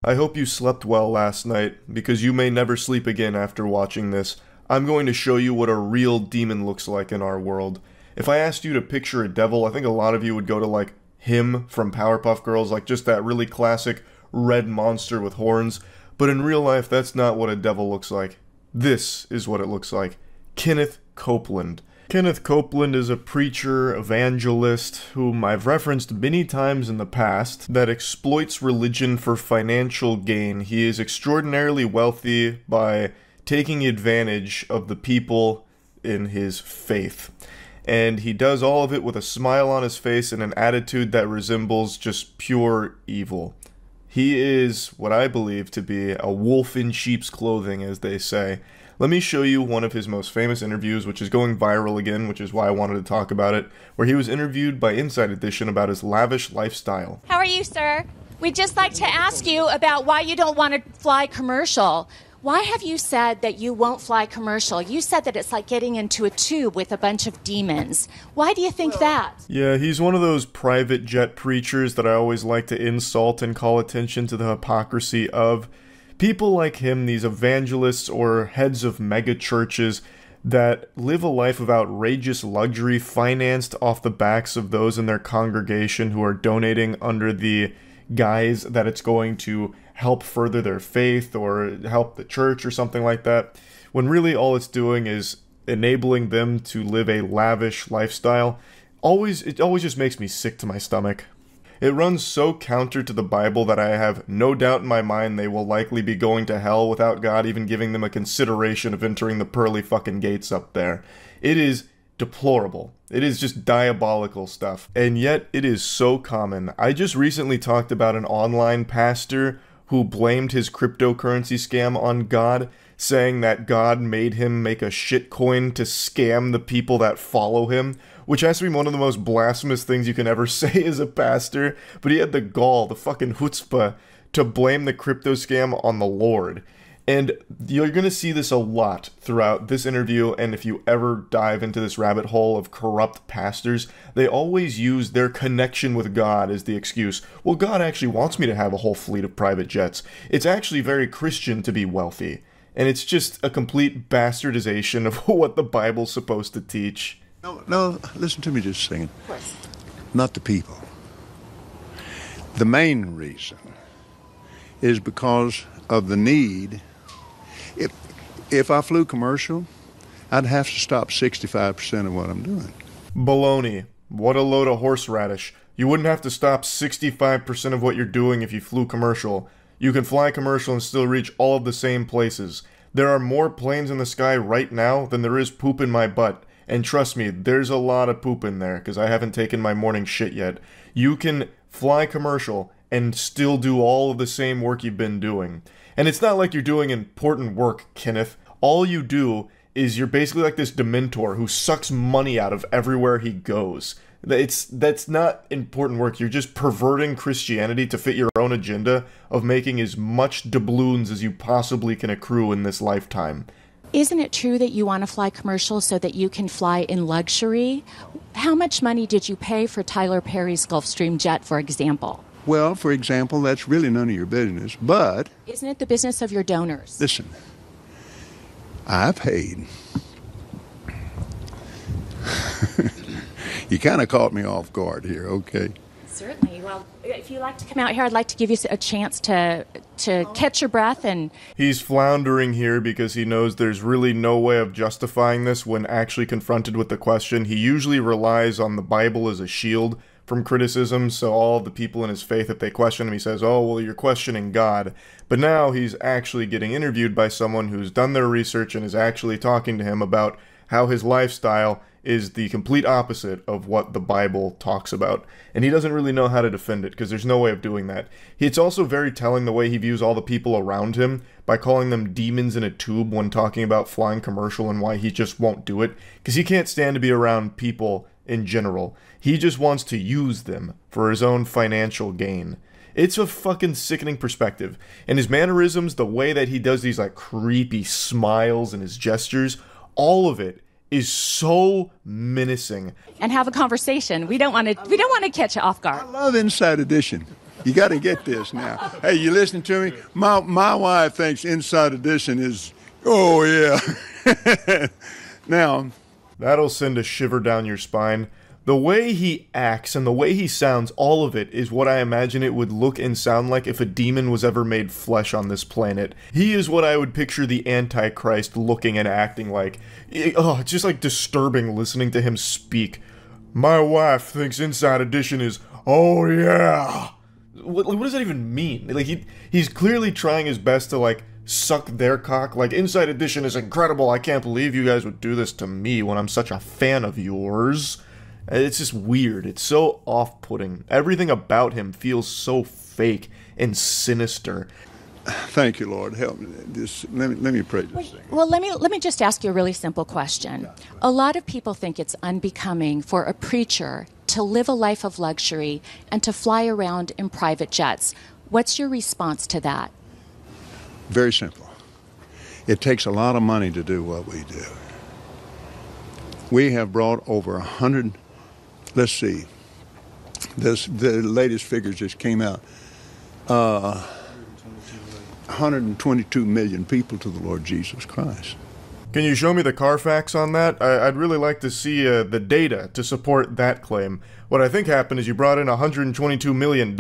I hope you slept well last night, because you may never sleep again after watching this. I'm going to show you what a real demon looks like in our world. If I asked you to picture a devil, I think a lot of you would go to like him from Powerpuff Girls, like just that really classic red monster with horns. But in real life, that's not what a devil looks like. This is what it looks like. Kenneth Copeland. Kenneth Copeland is a preacher, evangelist, whom I've referenced many times in the past, that exploits religion for financial gain. He is extraordinarily wealthy by taking advantage of the people in his faith. And he does all of it with a smile on his face and an attitude that resembles just pure evil. He is what I believe to be a wolf in sheep's clothing, as they say. Let me show you one of his most famous interviews, which is going viral again, which is why I wanted to talk about it, where he was interviewed by Inside Edition about his lavish lifestyle. How are you, sir? We'd just like to ask you about why you don't want to fly commercial. Why have you said that you won't fly commercial? You said that it's like getting into a tube with a bunch of demons. Why do you think that? Yeah, he's one of those private jet preachers that I always like to insult and call attention to the hypocrisy of. People like him, these evangelists or heads of mega churches that live a life of outrageous luxury financed off the backs of those in their congregation who are donating under the guise that it's going to help further their faith or help the church or something like that, when really all it's doing is enabling them to live a lavish lifestyle. It always just makes me sick to my stomach. It runs so counter to the Bible that I have no doubt in my mind they will likely be going to hell without God even giving them a consideration of entering the pearly fucking gates up there. It is deplorable. It is just diabolical stuff. And yet it is so common. I just recently talked about an online pastor who blamed his cryptocurrency scam on God, saying that God made him make a shitcoin to scam the people that follow him, which has to be one of the most blasphemous things you can ever say as a pastor, but he had the gall, the fucking chutzpah, to blame the crypto scam on the Lord. And you're going to see this a lot throughout this interview, and if you ever dive into this rabbit hole of corrupt pastors, they always use their connection with God as the excuse. Well, God actually wants me to have a whole fleet of private jets. It's actually very Christian to be wealthy. And it's just a complete bastardization of what the Bible's supposed to teach. No, listen to me just a second. Of course. Not the people. The main reason is because of the need. If I flew commercial, I'd have to stop 65% of what I'm doing. Baloney. What a load of horseradish. You wouldn't have to stop 65% of what you're doing if you flew commercial. You can fly commercial and still reach all of the same places. There are more planes in the sky right now than there is poop in my butt. And trust me, there's a lot of poop in there, because I haven't taken my morning shit yet. You can fly commercial and still do all of the same work you've been doing. And it's not like you're doing important work, Kenneth. All you do is you're basically like this Dementor who sucks money out of everywhere he goes. That's not important work. You're just perverting Christianity to fit your own agenda of making as much doubloons as you possibly can accrue in this lifetime. Isn't it true that you want to fly commercial so that you can fly in luxury? How much money did you pay for Tyler Perry's Gulfstream jet, for example? Well, for example, that's really none of your business, but... Isn't it the business of your donors? Listen, I paid. You kind of caught me off guard here, okay? Certainly. Well, if you'd like to come out here, I'd like to give you a chance to catch your breath and... He's floundering here because he knows there's really no way of justifying this when actually confronted with the question. He usually relies on the Bible as a shield from criticism, so all the people in his faith, if they question him, he says, oh, well, you're questioning God. But now he's actually getting interviewed by someone who's done their research and is actually talking to him about how his lifestyle is the complete opposite of what the Bible talks about. And he doesn't really know how to defend it, because there's no way of doing that. It's also very telling the way he views all the people around him by calling them demons in a tube when talking about flying commercial and why he just won't do it, because he can't stand to be around people in general. He just wants to use them for his own financial gain. It's a fucking sickening perspective. And his mannerisms, the way that he does these like creepy smiles and his gestures, all of it is so menacing. And have a conversation. We don't want to catch you off guard. I love Inside Edition. You got to get this now. Hey, you listening to me? My wife thinks Inside Edition is, oh yeah. Now, that'll send a shiver down your spine. The way he acts and the way he sounds, all of it is what I imagine it would look and sound like if a demon was ever made flesh on this planet. He is what I would picture the Antichrist looking and acting like. Oh, it's just like disturbing listening to him speak. My wife thinks Inside Edition is, oh yeah. What does that even mean? Like he's clearly trying his best to like suck their cock. Like, Inside Edition is incredible. I can't believe you guys would do this to me when I'm such a fan of yours. It's just weird. It's so off-putting. Everything about him feels so fake and sinister. Thank you, Lord. Help me. Let me pray this thing. Well, let me just ask you a really simple question. A lot of people think it's unbecoming for a preacher to live a life of luxury and to fly around in private jets. What's your response to that? Very simple. It takes a lot of money to do what we do. We have brought over 100, let's see, the latest figures just came out, 122 million people to the Lord Jesus Christ. Can you show me the Carfax on that? I'd really like to see the data to support that claim. What I think happened is you brought in $122 million.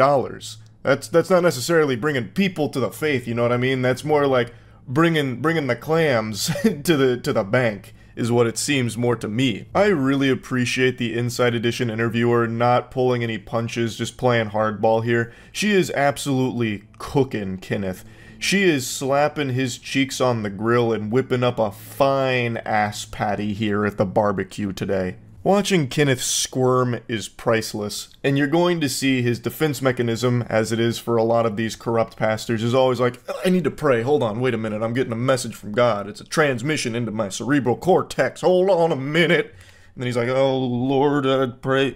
That's not necessarily bringing people to the faith, you know what I mean? That's more like bringing the clams to the bank, is what it seems more to me. I really appreciate the Inside Edition interviewer not pulling any punches, just playing hardball here. She is absolutely cooking Kenneth. She is slapping his cheeks on the grill and whipping up a fine ass patty here at the barbecue today. Watching Kenneth squirm is priceless, and you're going to see his defense mechanism, as it is for a lot of these corrupt pastors, is always like, I need to pray, hold on, wait a minute, I'm getting a message from God, it's a transmission into my cerebral cortex, hold on a minute. And then he's like, oh Lord, I'd pray,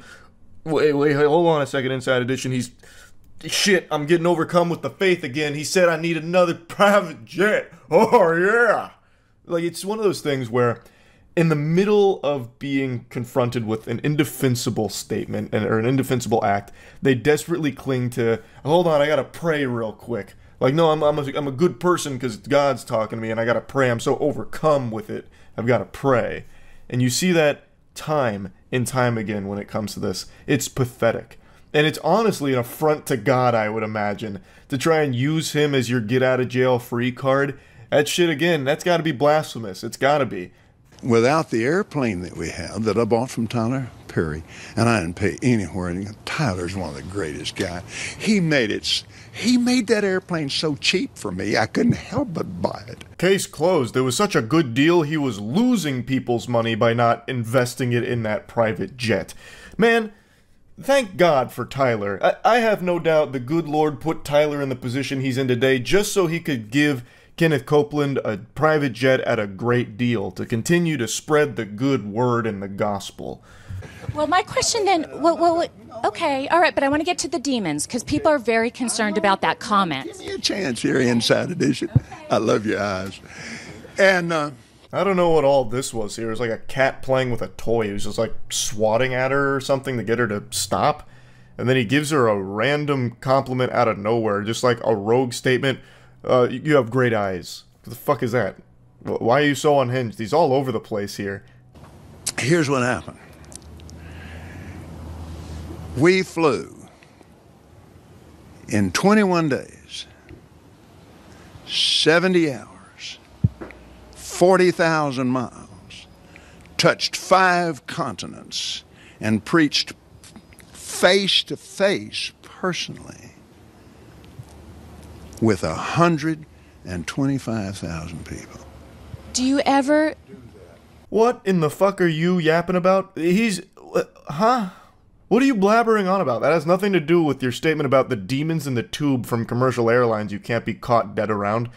wait, hold on a second, Inside Edition, shit, I'm getting overcome with the faith again, he said I need another private jet, oh yeah. Like, it's one of those things where, in the middle of being confronted with an indefensible statement or an indefensible act, they desperately cling to, hold on, I gotta pray real quick. Like, no, I'm a good person because God's talking to me and I gotta pray. I'm so overcome with it, I've gotta pray. And you see that time and time again when it comes to this. It's pathetic. And it's honestly an affront to God, I would imagine, to try and use him as your get-out-of-jail-free card. That shit, again, that's gotta be blasphemous. It's gotta be. Without the airplane that we have that I bought from Tyler Perry, and I didn't pay anywhere, and Tyler's one of the greatest guys. He made that airplane so cheap for me, I couldn't help but buy it. Case closed. It was such a good deal, he was losing people's money by not investing it in that private jet. Man, thank God for Tyler. I have no doubt the good Lord put Tyler in the position he's in today just so he could give Kenneth Copeland a private jet at a great deal to continue to spread the good word and the gospel. Well, my question then, okay, all right, but I want to get to the demons because people are very concerned about that comment. Give me a chance here, Inside Edition. Okay. I love your eyes. And I don't know what all this was here. It was like a cat playing with a toy. He was just like swatting at her or something to get her to stop. And then he gives her a random compliment out of nowhere, just like a rogue statement. You have great eyes. What the fuck is that? Why are you so unhinged? He's all over the place here. Here's what happened. We flew in 21 days, 70 hours, 40,000 miles, touched 5 continents, and preached face to face personally with 125,000 people. Do you ever... What in the fuck are you yapping about? Huh? What are you blabbering on about? That has nothing to do with your statement about the demons in the tube from commercial airlines you can't be caught dead around.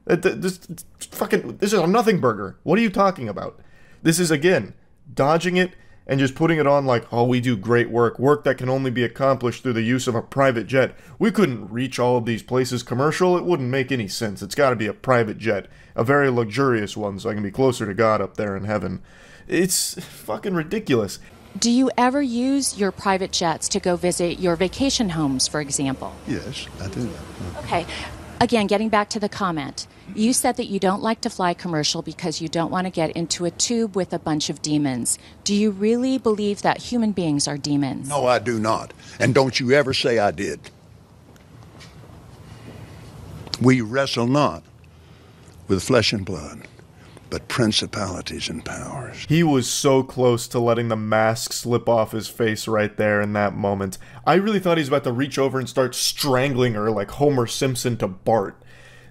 This is a nothing burger. What are you talking about? This is, again, dodging it and just putting it on like, oh, we do great work that can only be accomplished through the use of a private jet. We couldn't reach all of these places commercial. It wouldn't make any sense. It's got to be a private jet, a very luxurious one, so I can be closer to God up there in heaven. It's fucking ridiculous. Do you ever use your private jets to go visit your vacation homes, for example? Yes, I do. Okay. Again, getting back to the comment, you said that you don't like to fly commercial because you don't want to get into a tube with a bunch of demons. Do you really believe that human beings are demons? No, I do not. And don't you ever say I did. We wrestle not with flesh and blood, but principalities and powers. He was so close to letting the mask slip off his face right there in that moment. I really thought he was about to reach over and start strangling her like Homer Simpson to Bart.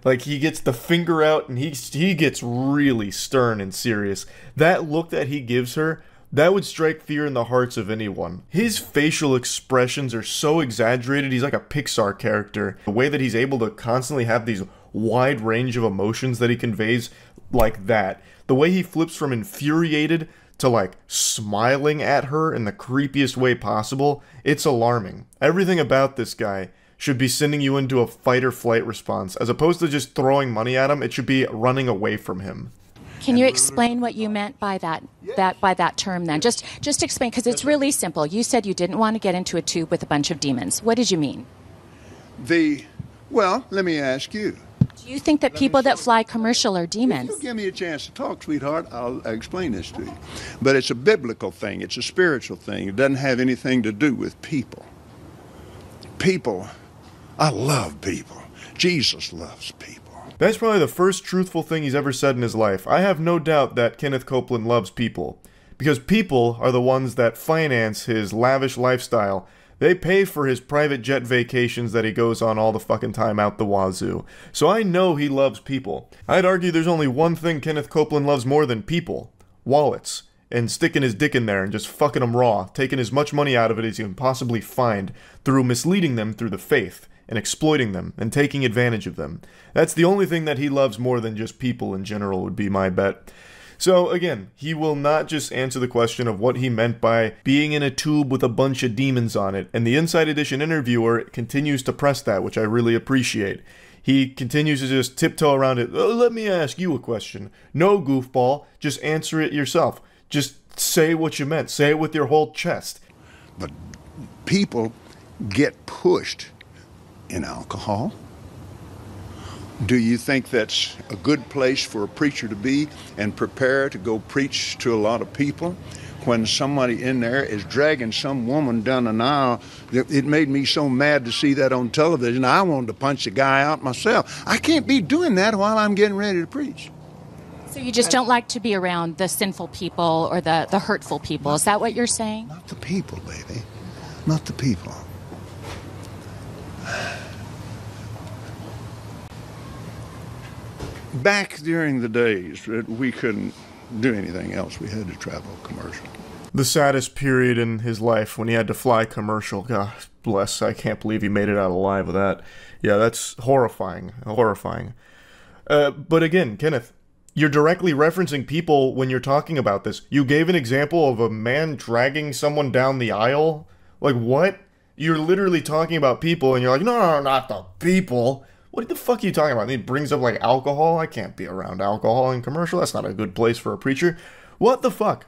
Like, he gets the finger out and he gets really stern and serious. That look that he gives her, that would strike fear in the hearts of anyone. His facial expressions are so exaggerated, he's like a Pixar character. The way that he's able to constantly have these wide range of emotions that he conveys like that. The way he flips from infuriated to like smiling at her in the creepiest way possible, it's alarming. Everything about this guy should be sending you into a fight or flight response. As opposed to just throwing money at him, it should be running away from him. Can you explain what you meant by that term then? Just explain, because it's really simple. You said you didn't want to get into a tube with a bunch of demons. What did you mean? Well, let me ask you. Do you think that people that fly commercial are demons? If you give me a chance to talk, sweetheart, I'll explain this to you. But it's a biblical thing. It's a spiritual thing. It doesn't have anything to do with people. People, I love people. Jesus loves people. That's probably the first truthful thing he's ever said in his life. I have no doubt that Kenneth Copeland loves people. Because people are the ones that finance his lavish lifestyle. They pay for his private jet vacations that he goes on all the fucking time out the wazoo. So I know he loves people. I'd argue there's only one thing Kenneth Copeland loves more than people. Wallets. And sticking his dick in there and just fucking them raw. Taking as much money out of it as he can possibly find. Through misleading them through the faith. And exploiting them. And taking advantage of them. That's the only thing that he loves more than just people in general would be my bet. So again, he will not just answer the question of what he meant by being in a tube with a bunch of demons on it, and the Inside Edition interviewer continues to press that, which I really appreciate. He continues to just tiptoe around it. Oh, let me ask you a question. No, goofball, just answer it yourself. Just say what you meant. Say it with your whole chest. But people get pushed in alcohol. Do you think that's a good place for a preacher to be and prepare to go preach to a lot of people when somebody in there is dragging some woman down an aisle? It made me so mad to see that on television. I wanted to punch the guy out myself. I can't be doing that while I'm getting ready to preach. So you just don't like to be around the sinful people or the hurtful people. Is that what you're saying? Not the people, baby. Not the people. Back during the days that we couldn't do anything else, we had to travel commercial. The saddest period in his life when he had to fly commercial. God bless, I can't believe he made it out alive with that. Yeah, that's horrifying. Horrifying. But again, Kenneth, you're directly referencing people when you're talking about this. You gave an example of a man dragging someone down the aisle. Like, what? You're literally talking about people, and you're like, no, not the people. What the fuck are you talking about? And he brings up, like, alcohol? I can't be around alcohol in commercial. That's not a good place for a preacher. What the fuck?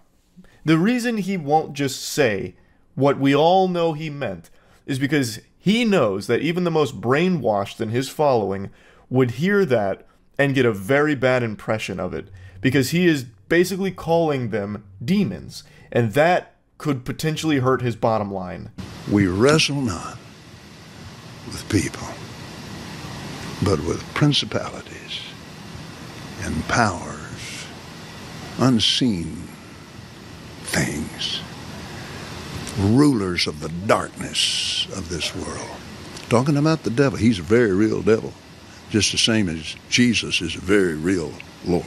The reason he won't just say what we all know he meant is because he knows that even the most brainwashed in his following would hear that and get a very bad impression of it. Because he is basically calling them demons. And that could potentially hurt his bottom line. We wrestle not with people, but with principalities and powers, unseen things, rulers of the darkness of this world. Talking about the devil, he's a very real devil, just the same as Jesus is a very real Lord.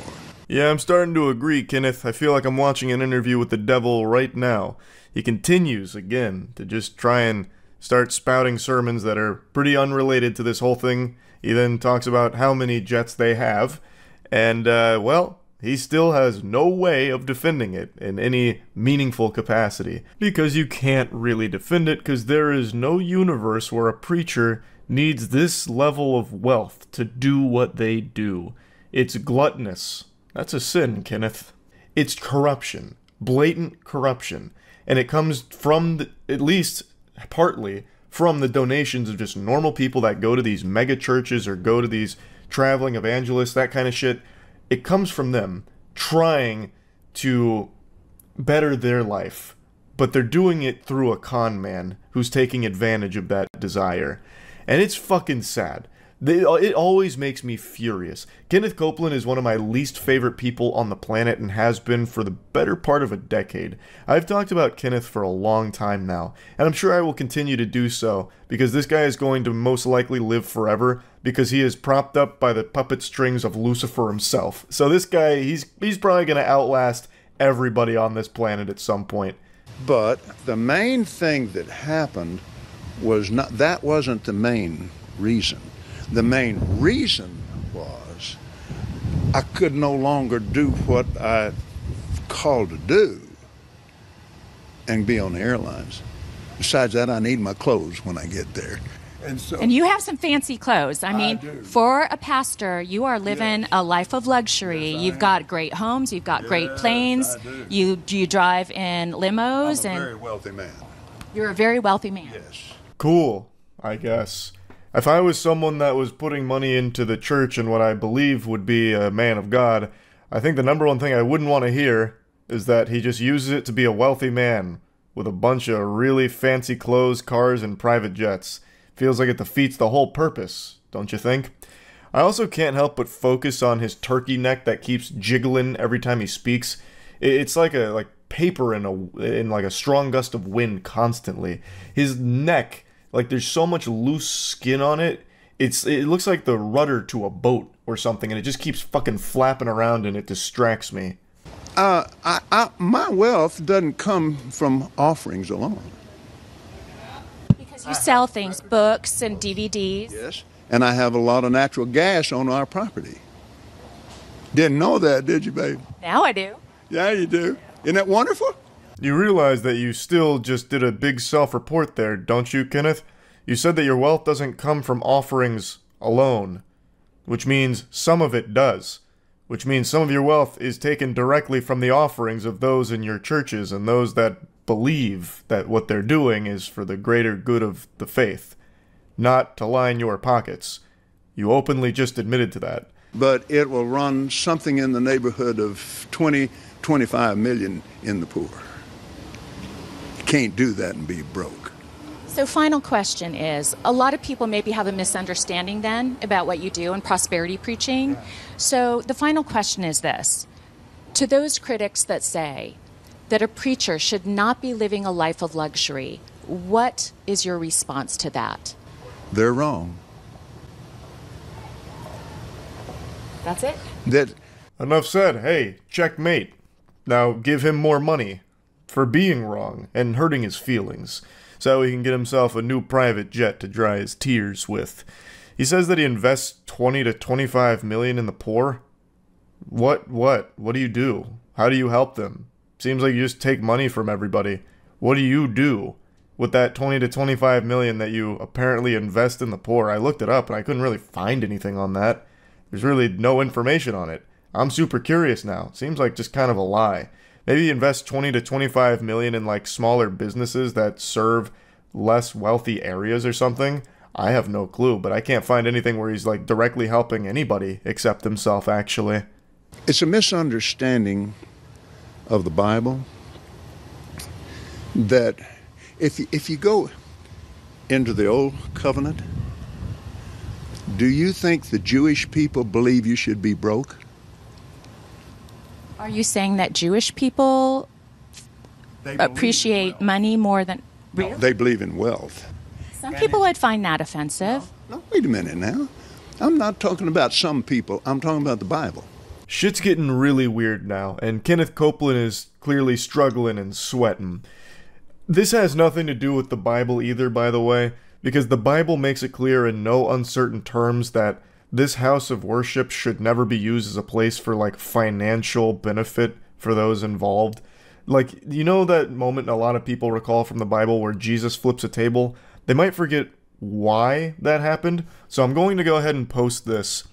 Yeah, I'm starting to agree, Kenneth. I feel like I'm watching an interview with the devil right now. He continues, again, to just try and start spouting sermons that are pretty unrelated to this whole thing. He then talks about how many jets they have, and, well, he still has no way of defending it in any meaningful capacity. Because you can't really defend it, because there is no universe where a preacher needs this level of wealth to do what they do. It's gluttonous. That's a sin, Kenneth. It's corruption. Blatant corruption. And it comes from, at least partly, from the donations of just normal people that go to these mega churches or go to these traveling evangelists, that kind of shit. It comes from them trying to better their life, but they're doing it through a con man who's taking advantage of that desire. And it's fucking sad. It always makes me furious. Kenneth Copeland is one of my least favorite people on the planet and has been for the better part of a decade. I've talked about Kenneth for a long time now, and I'm sure I will continue to do so, because this guy is going to most likely live forever, because he is propped up by the puppet strings of Lucifer himself. So this guy, he's probably going to outlast everybody on this planet at some point. But the main thing that happened was not, that wasn't the main reason. The main reason was I could no longer do what I called to do and be on the airlines. Besides that, I need my clothes when I get there. And you have some fancy clothes. I mean, for a pastor, you are living a life of luxury. You've got great homes, you've got great planes, you drive in limos. I'm a very wealthy man. You're a very wealthy man. Yes. Cool, I guess. If I was someone that was putting money into the church and what I believe would be a man of God, I think the number one thing I wouldn't want to hear is that he just uses it to be a wealthy man with a bunch of really fancy clothes, cars, and private jets. Feels like it defeats the whole purpose, don't you think? I also can't help but focus on his turkey neck that keeps jiggling every time he speaks. It's like paper in like a strong gust of wind constantly. His neck, like there's so much loose skin on it, it looks like the rudder to a boat or something, and it just keeps fucking flapping around and it distracts me. My wealth doesn't come from offerings alone. Because you sell things, books and DVDs. Yes, and I have a lot of natural gas on our property. Didn't know that, did you, babe? Now I do. Yeah, you do. Isn't that wonderful? You realize that you still just did a big self-report there, don't you, Kenneth? You said that your wealth doesn't come from offerings alone, which means some of it does, which means some of your wealth is taken directly from the offerings of those in your churches and those that believe that what they're doing is for the greater good of the faith, not to line your pockets. You openly just admitted to that. But it will run something in the neighborhood of 25 million in the poor. Can't do that and be broke. So final question is, a lot of people maybe have a misunderstanding then about what you do in prosperity preaching. So the final question is this. To those critics that say that a preacher should not be living a life of luxury, what is your response to that? They're wrong. That's it? Enough said. Hey, checkmate. Now give him more money for being wrong and hurting his feelings, so he can get himself a new private jet to dry his tears with. He says that he invests 20 to 25 million in the poor. What do you do? How do you help them? Seems like you just take money from everybody. What do you do with that 20 to 25 million that you apparently invest in the poor? I looked it up and I couldn't really find anything on that. There's really no information on it. I'm super curious now. Seems like just kind of a lie. Maybe invest 20 to 25 million in like smaller businesses that serve less wealthy areas or something. I have no clue, but I can't find anything where he's like directly helping anybody except himself, actually. It's a misunderstanding of the Bible that if you go into the Old Covenant, do you think the Jewish people believe you should be broke? Are you saying that Jewish people appreciate money more than... Really? They believe in wealth. Some people would find that offensive. No, wait a minute now. I'm not talking about some people. I'm talking about the Bible. Shit's getting really weird now, and Kenneth Copeland is clearly struggling and sweating. This has nothing to do with the Bible either, by the way, because the Bible makes it clear in no uncertain terms that this house of worship should never be used as a place for, like, financial benefit for those involved. Like, you know that moment a lot of people recall from the Bible where Jesus flips a table? They might forget why that happened, so I'm going to go ahead and post this.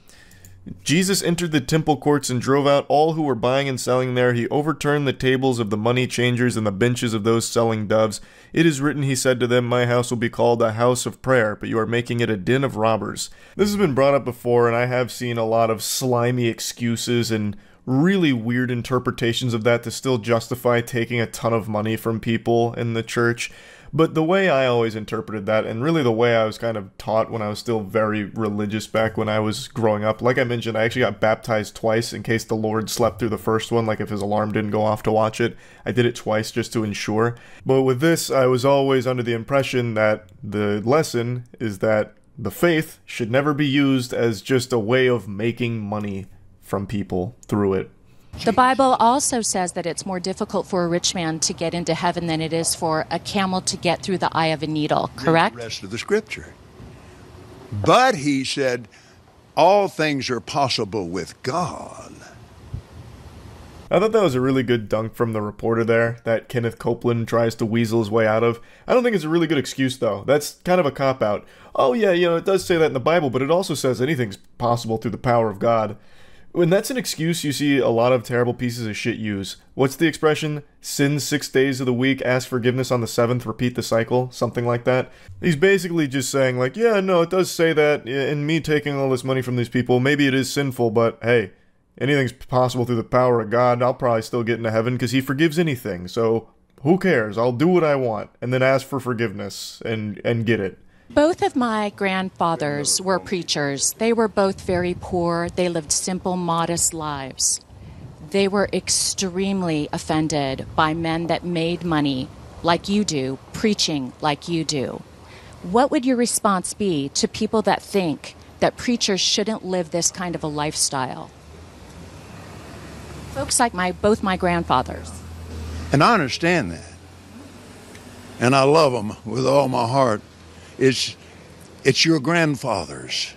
Jesus entered the temple courts and drove out all who were buying and selling there. He overturned the tables of the money changers and the benches of those selling doves. It is written, he said to them, my house will be called a house of prayer, but you are making it a den of robbers. This has been brought up before, and I have seen a lot of slimy excuses and really weird interpretations of that to still justify taking a ton of money from people in the church. But the way I always interpreted that, and really the way I was kind of taught when I was still very religious back when I was growing up, like I mentioned, I actually got baptized twice in case the Lord slept through the first one, like if his alarm didn't go off to watch it. I did it twice just to ensure. But with this, I was always under the impression that the lesson is that the faith should never be used as just a way of making money from people through it. The Bible also says that it's more difficult for a rich man to get into heaven than it is for a camel to get through the eye of a needle, correct? The rest of the scripture. But he said, all things are possible with God. I thought that was a really good dunk from the reporter there that Kenneth Copeland tries to weasel his way out of. I don't think it's a really good excuse, though. That's kind of a cop-out. Oh, yeah, it does say that in the Bible, but it also says anything's possible through the power of God. When that's an excuse you see a lot of terrible pieces of shit use. What's the expression? Sin 6 days of the week, ask forgiveness on the 7th, repeat the cycle, something like that. He's basically just saying like, yeah, no, it does say that, in me taking all this money from these people, maybe it is sinful, but hey, anything's possible through the power of God, I'll probably still get into heaven because he forgives anything, so who cares? I'll do what I want, and then ask for forgiveness, and get it. Both of my grandfathers were preachers. They were both very poor. They lived simple, modest lives. They were extremely offended by men that made money like you do, preaching like you do. What would your response be to people that think that preachers shouldn't live this kind of a lifestyle? Folks like both my grandfathers. And I understand that. And I love them with all my heart. It's your grandfathers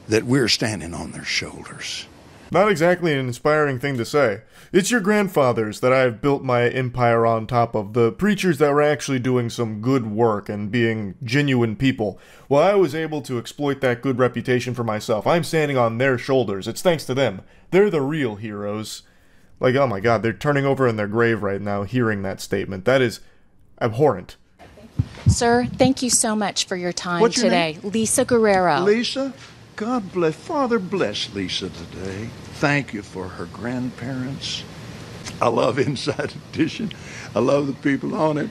that we're standing on their shoulders. Not exactly an inspiring thing to say. It's your grandfathers that I've built my empire on top of, the preachers that were actually doing some good work and being genuine people. Well, I was able to exploit that good reputation for myself. I'm standing on their shoulders. It's thanks to them. They're the real heroes. Like, oh my god, they're turning over in their grave right now hearing that statement. That is abhorrent. Sir, thank you so much for your time What's your today. name? Lisa Guerrero. Lisa, God bless, Father bless Lisa today. Thank you for her grandparents. I love Inside Edition. I love the people on it.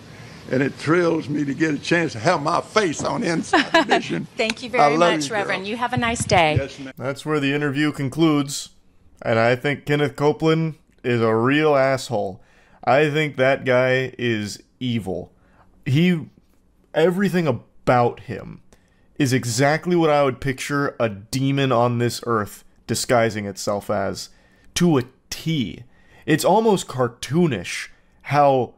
And it thrills me to get a chance to have my face on Inside Edition. Thank you very much, you, Reverend. girl. You have a nice day. Yes, ma'am. That's where the interview concludes. And I think Kenneth Copeland is a real asshole. I think that guy is evil. Everything about him is exactly what I would picture a demon on this earth disguising itself as, to a T. It's almost cartoonish how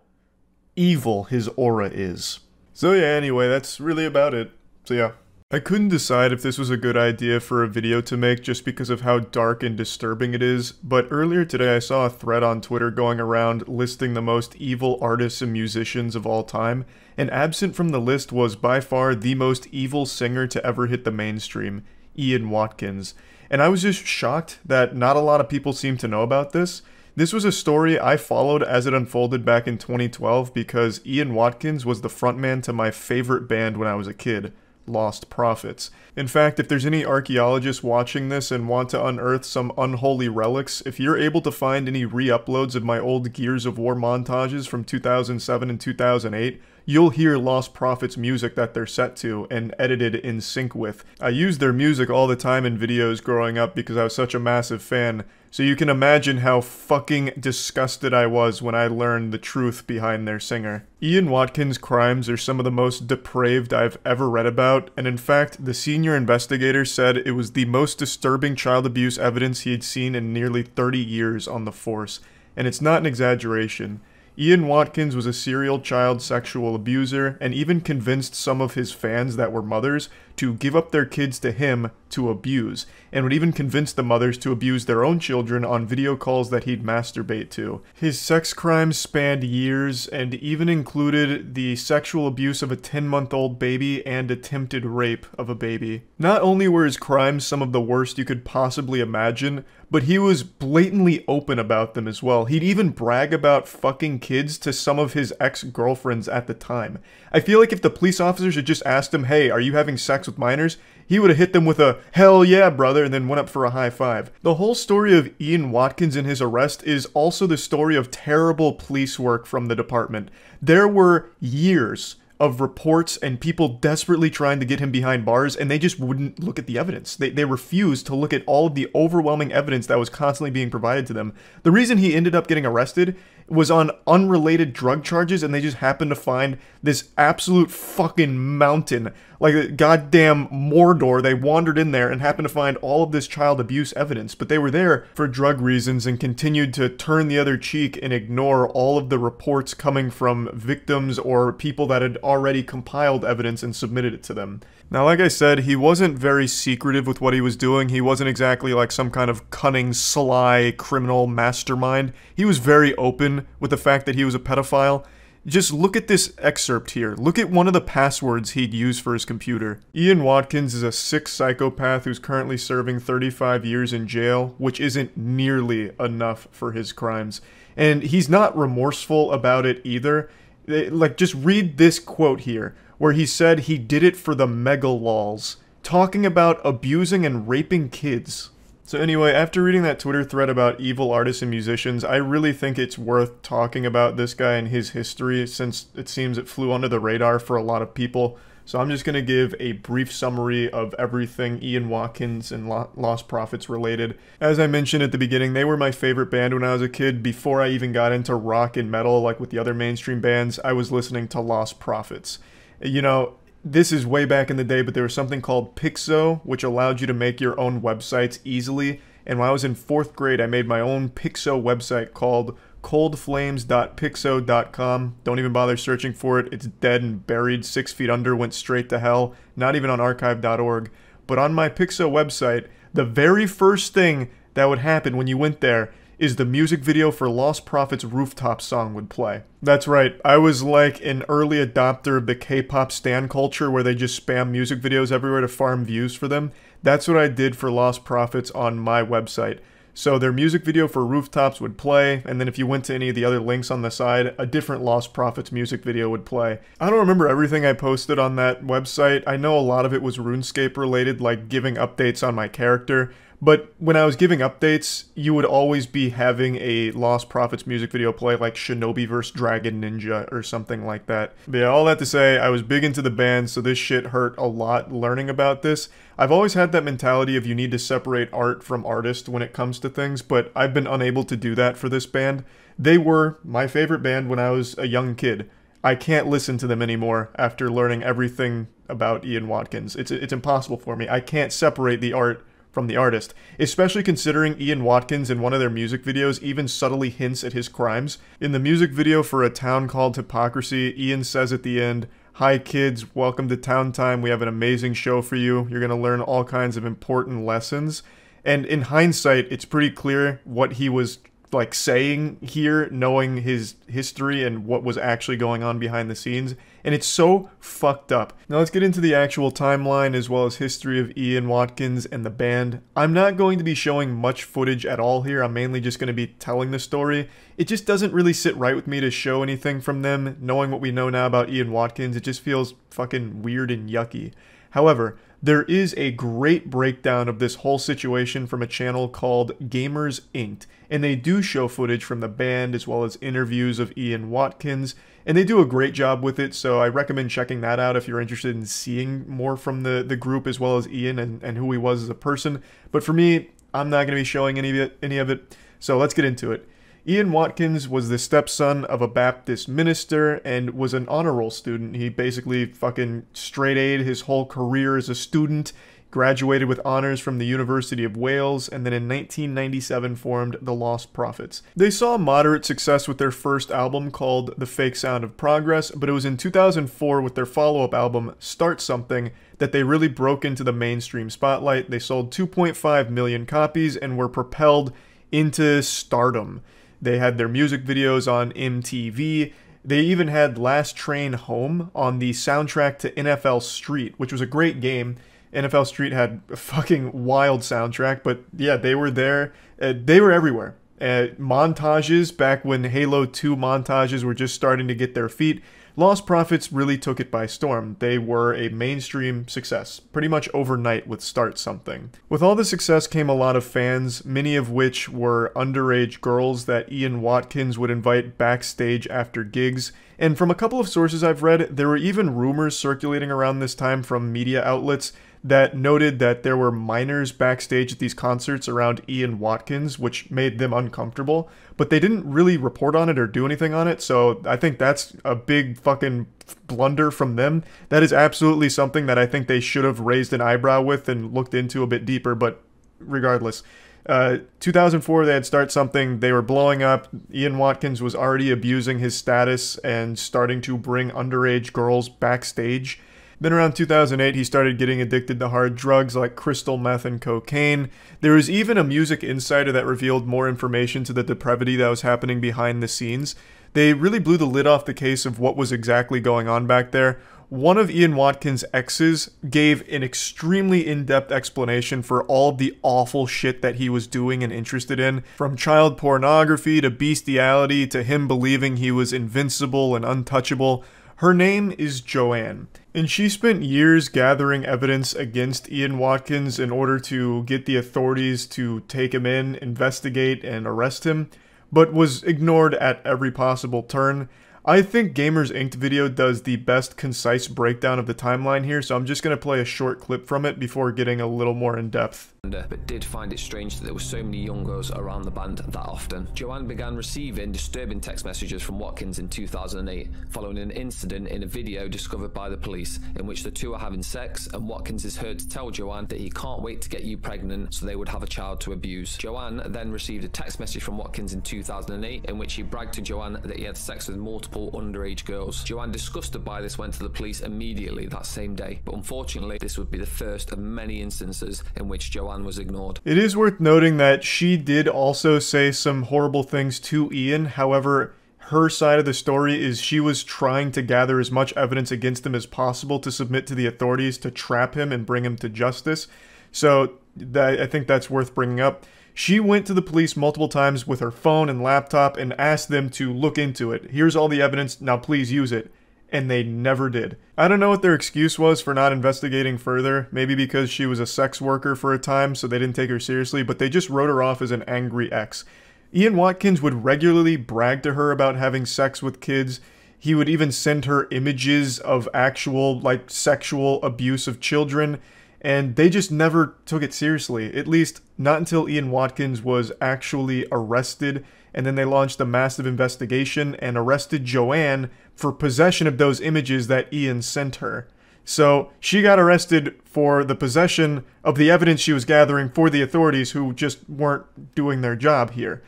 evil his aura is. So yeah, anyway, that's really about it. So yeah. I couldn't decide if this was a good idea for a video to make just because of how dark and disturbing it is, but earlier today I saw a thread on Twitter going around listing the most evil artists and musicians of all time, and absent from the list was by far the most evil singer to ever hit the mainstream, Ian Watkins. And I was just shocked that not a lot of people seem to know about this. This was a story I followed as it unfolded back in 2012 because Ian Watkins was the frontman to my favorite band when I was a kid, Lost Prophets. In fact, if there's any archaeologists watching this and want to unearth some unholy relics, if you're able to find any re-uploads of my old Gears of War montages from 2007 and 2008, you'll hear Lost Prophets music that they're set to and edited in sync with. I used their music all the time in videos growing up because I was such a massive fan, so you can imagine how fucking disgusted I was when I learned the truth behind their singer. Ian Watkins' crimes are some of the most depraved I've ever read about, and in fact, the senior investigator said it was the most disturbing child abuse evidence he had seen in nearly 30 years on the force, and it's not an exaggeration. Ian Watkins was a serial child sexual abuser and even convinced some of his fans that were mothers to give up their kids to him to abuse, and would even convince the mothers to abuse their own children on video calls that he'd masturbate to. His sex crimes spanned years and even included the sexual abuse of a 10-month-old baby and attempted rape of a baby. Not only were his crimes some of the worst you could possibly imagine, but he was blatantly open about them as well. He'd even brag about fucking kids to some of his ex-girlfriends at the time. I feel like if the police officers had just asked him, hey, are you having sex with minors? He would have hit them with a, hell yeah, brother, and then went up for a high five. The whole story of Ian Watkins and his arrest is also the story of terrible police work from the department. There were years of reports and people desperately trying to get him behind bars, and they just wouldn't look at the evidence. They refused to look at all of the overwhelming evidence that was constantly being provided to them. The reason he ended up getting arrested was on unrelated drug charges, and they just happened to find this absolute fucking mountain, like a goddamn Mordor. They wandered in there and happened to find all of this child abuse evidence, but they were there for drug reasons and continued to turn the other cheek and ignore all of the reports coming from victims or people that had already compiled evidence and submitted it to them. Now, like I said, he wasn't very secretive with what he was doing. He wasn't exactly like some kind of cunning, sly, criminal mastermind. He was very open with the fact that he was a pedophile. Just look at this excerpt here. Look at one of the passwords he'd use for his computer. Ian Watkins is a sick psychopath who's currently serving 35 years in jail, which isn't nearly enough for his crimes. And he's not remorseful about it either. Like, just read this quote here, where he said he did it for the mega lols, talking about abusing and raping kids. So anyway, after reading that Twitter thread about evil artists and musicians, I really think it's worth talking about this guy and his history, since it seems it flew under the radar for a lot of people. So I'm just going to give a brief summary of everything Ian Watkins and Lost Prophets related. As I mentioned at the beginning, they were my favorite band when I was a kid. Before I even got into rock and metal, like with the other mainstream bands, I was listening to Lost Prophets. You know, this is way back in the day, but there was something called Pixo, which allowed you to make your own websites easily. And when I was in 4th grade, I made my own Pixo website called coldflames.pixo.com. Don't even bother searching for it. It's dead and buried 6 feet under, went straight to hell. Not even on archive.org. But on my Pixo website, the very first thing that would happen when you went there is the music video for Lost Prophets' Rooftop song would play. That's right, I was like an early adopter of the K-pop stan culture where they just spam music videos everywhere to farm views for them. That's what I did for Lost Prophets on my website. So their music video for Rooftops would play, and then if you went to any of the other links on the side, a different Lost Prophets music video would play. I don't remember everything I posted on that website. I know a lot of it was RuneScape related, like giving updates on my character. But when I was giving updates, you would always be having a Lost Prophets music video play, like Shinobi vs. Dragon Ninja or something like that. But yeah, all that to say, I was big into the band, so this shit hurt a lot learning about this. I've always had that mentality of you need to separate art from artist when it comes to things, but I've been unable to do that for this band. They were my favorite band when I was a young kid. I can't listen to them anymore after learning everything about Ian Watkins. It's impossible for me. I can't separate the art from the artist, especially considering Ian Watkins in one of their music videos even subtly hints at his crimes. In the music video for A Town Called Hypocrisy, Ian says at the end, "Hi kids, welcome to Town Time. We have an amazing show for you. You're going to learn all kinds of important lessons." And in hindsight, it's pretty clear what he was like saying here, knowing his history and what was actually going on behind the scenes, and it's so fucked up. Now let's get into the actual timeline as well as history of Ian Watkins and the band. I'm not going to be showing much footage at all here. I'm mainly just going to be telling the story. It just doesn't really sit right with me to show anything from them. Knowing what we know now about Ian Watkins, it just feels fucking weird and yucky. However, there is a great breakdown of this whole situation from a channel called Gamers Inc. And they do show footage from the band as well as interviews of Ian Watkins. And they do a great job with it, so I recommend checking that out if you're interested in seeing more from the group as well as Ian and who he was as a person. But for me, I'm not going to be showing any of it, so let's get into it. Ian Watkins was the stepson of a Baptist minister and was an honor roll student. He basically fucking straight A'd his whole career as a student, graduated with honors from the University of Wales, and then in 1997 formed the Lost Prophets. They saw moderate success with their first album called The Fake Sound of Progress, but it was in 2004 with their follow-up album, Start Something, that they really broke into the mainstream spotlight. They sold 2.5 million copies and were propelled into stardom. They had their music videos on MTV. They even had Last Train Home on the soundtrack to NFL Street, which was a great game. NFL Street had a fucking wild soundtrack, but yeah, they were there. They were everywhere. Montages, back when Halo 2 montages were just starting to get their feet, Lost Prophets really took it by storm. They were a mainstream success, pretty much overnight with Start Something. With all the success came a lot of fans, many of which were underage girls that Ian Watkins would invite backstage after gigs. And from a couple of sources I've read, there were even rumors circulating around this time from media outlets that noted that there were minors backstage at these concerts around Ian Watkins, which made them uncomfortable, but they didn't really report on it or do anything on it, so I think that's a big fucking blunder from them. That is absolutely something that I think they should have raised an eyebrow with and looked into a bit deeper, but regardless. 2004, they had Start Something, they were blowing up. Ian Watkins was already abusing his status and starting to bring underage girls backstage. Then around 2008, he started getting addicted to hard drugs like crystal meth and cocaine. There was even a music insider that revealed more information to the depravity that was happening behind the scenes. They really blew the lid off the case of what was exactly going on back there. One of Ian Watkins' exes gave an extremely in-depth explanation for all the awful shit that he was doing and interested in, from child pornography to bestiality to him believing he was invincible and untouchable. Her name is Joanne, and she spent years gathering evidence against Ian Watkins in order to get the authorities to take him in, investigate, and arrest him, but was ignored at every possible turn. I think Gamers Inc. video does the best concise breakdown of the timeline here, so I'm just going to play a short clip from it before getting a little more in depth. But did find it strange that there were so many young girls around the band that often. Joanne began receiving disturbing text messages from Watkins in 2008, following an incident in a video discovered by the police, in which the two are having sex, and Watkins is heard to tell Joanne that he can't wait to get you pregnant so they would have a child to abuse. Joanne then received a text message from Watkins in 2008, in which he bragged to Joanne that he had sex with multiple underage girls. Joanne, disgusted by this, went to the police immediately that same day, but unfortunately this would be the first of many instances in which Joanne was ignored. It is worth noting that she did also say some horrible things to Ian. However, her side of the story is she was trying to gather as much evidence against him as possible to submit to the authorities to trap him and bring him to justice. So I think that's worth bringing up. She went to the police multiple times with her phone and laptop and asked them to look into it. Here's all the evidence, now please use it. And they never did. I don't know what their excuse was for not investigating further. Maybe because she was a sex worker for a time, so they didn't take her seriously, but they just wrote her off as an angry ex. Ian Watkins would regularly brag to her about having sex with kids. He would even send her images of actual, sexual abuse of children, and they just never took it seriously. At least, not until Ian Watkins was actually arrested, and then they launched a massive investigation and arrested Joanne for possession of those images that Ian sent her. So she got arrested for the possession of the evidence she was gathering for the authorities, who just weren't doing their job here.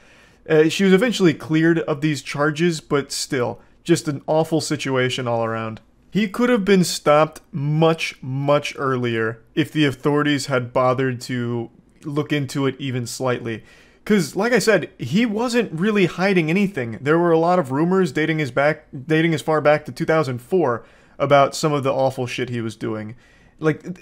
She was eventually cleared of these charges, but still, just an awful situation all around. He could have been stopped much, much earlier if the authorities had bothered to look into it even slightly. Because, like I said, he wasn't really hiding anything. There were a lot of rumors dating as far back to 2004 about some of the awful shit he was doing.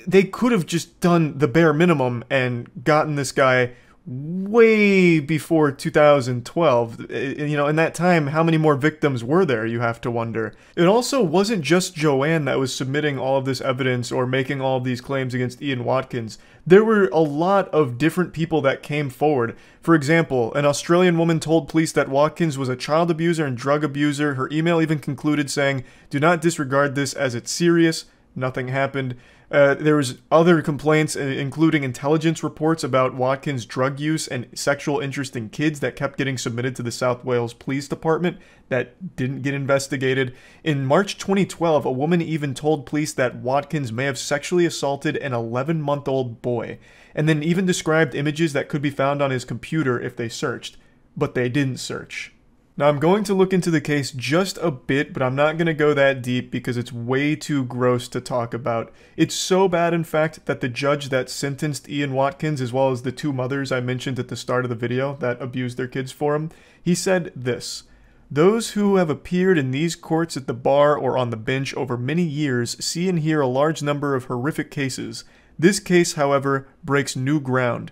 They could have just done the bare minimum and gotten this guy way before 2012. In that time, how many more victims were there, you have to wonder. It also wasn't just Joanne that was submitting all of this evidence or making all of these claims against Ian Watkins. There were a lot of different people that came forward. For example, an Australian woman told police that Watkins was a child abuser and drug abuser. Her email even concluded saying, "Do not disregard this as it's serious. Nothing happened. There was other complaints, including intelligence reports about Watkins' drug use and sexual interest in kids that kept getting submitted to the South Wales Police Department that didn't get investigated. In March 2012, a woman even told police that Watkins may have sexually assaulted an 11-month-old boy, and then even described images that could be found on his computer if they searched. But they didn't search. Now, I'm going to look into the case just a bit, but I'm not going to go that deep because it's way too gross to talk about. It's so bad, in fact, that the judge that sentenced Ian Watkins, as well as the two mothers I mentioned at the start of the video that abused their kids for him, he said this: "Those who have appeared in these courts at the bar or on the bench over many years see and hear a large number of horrific cases. This case, however, breaks new ground.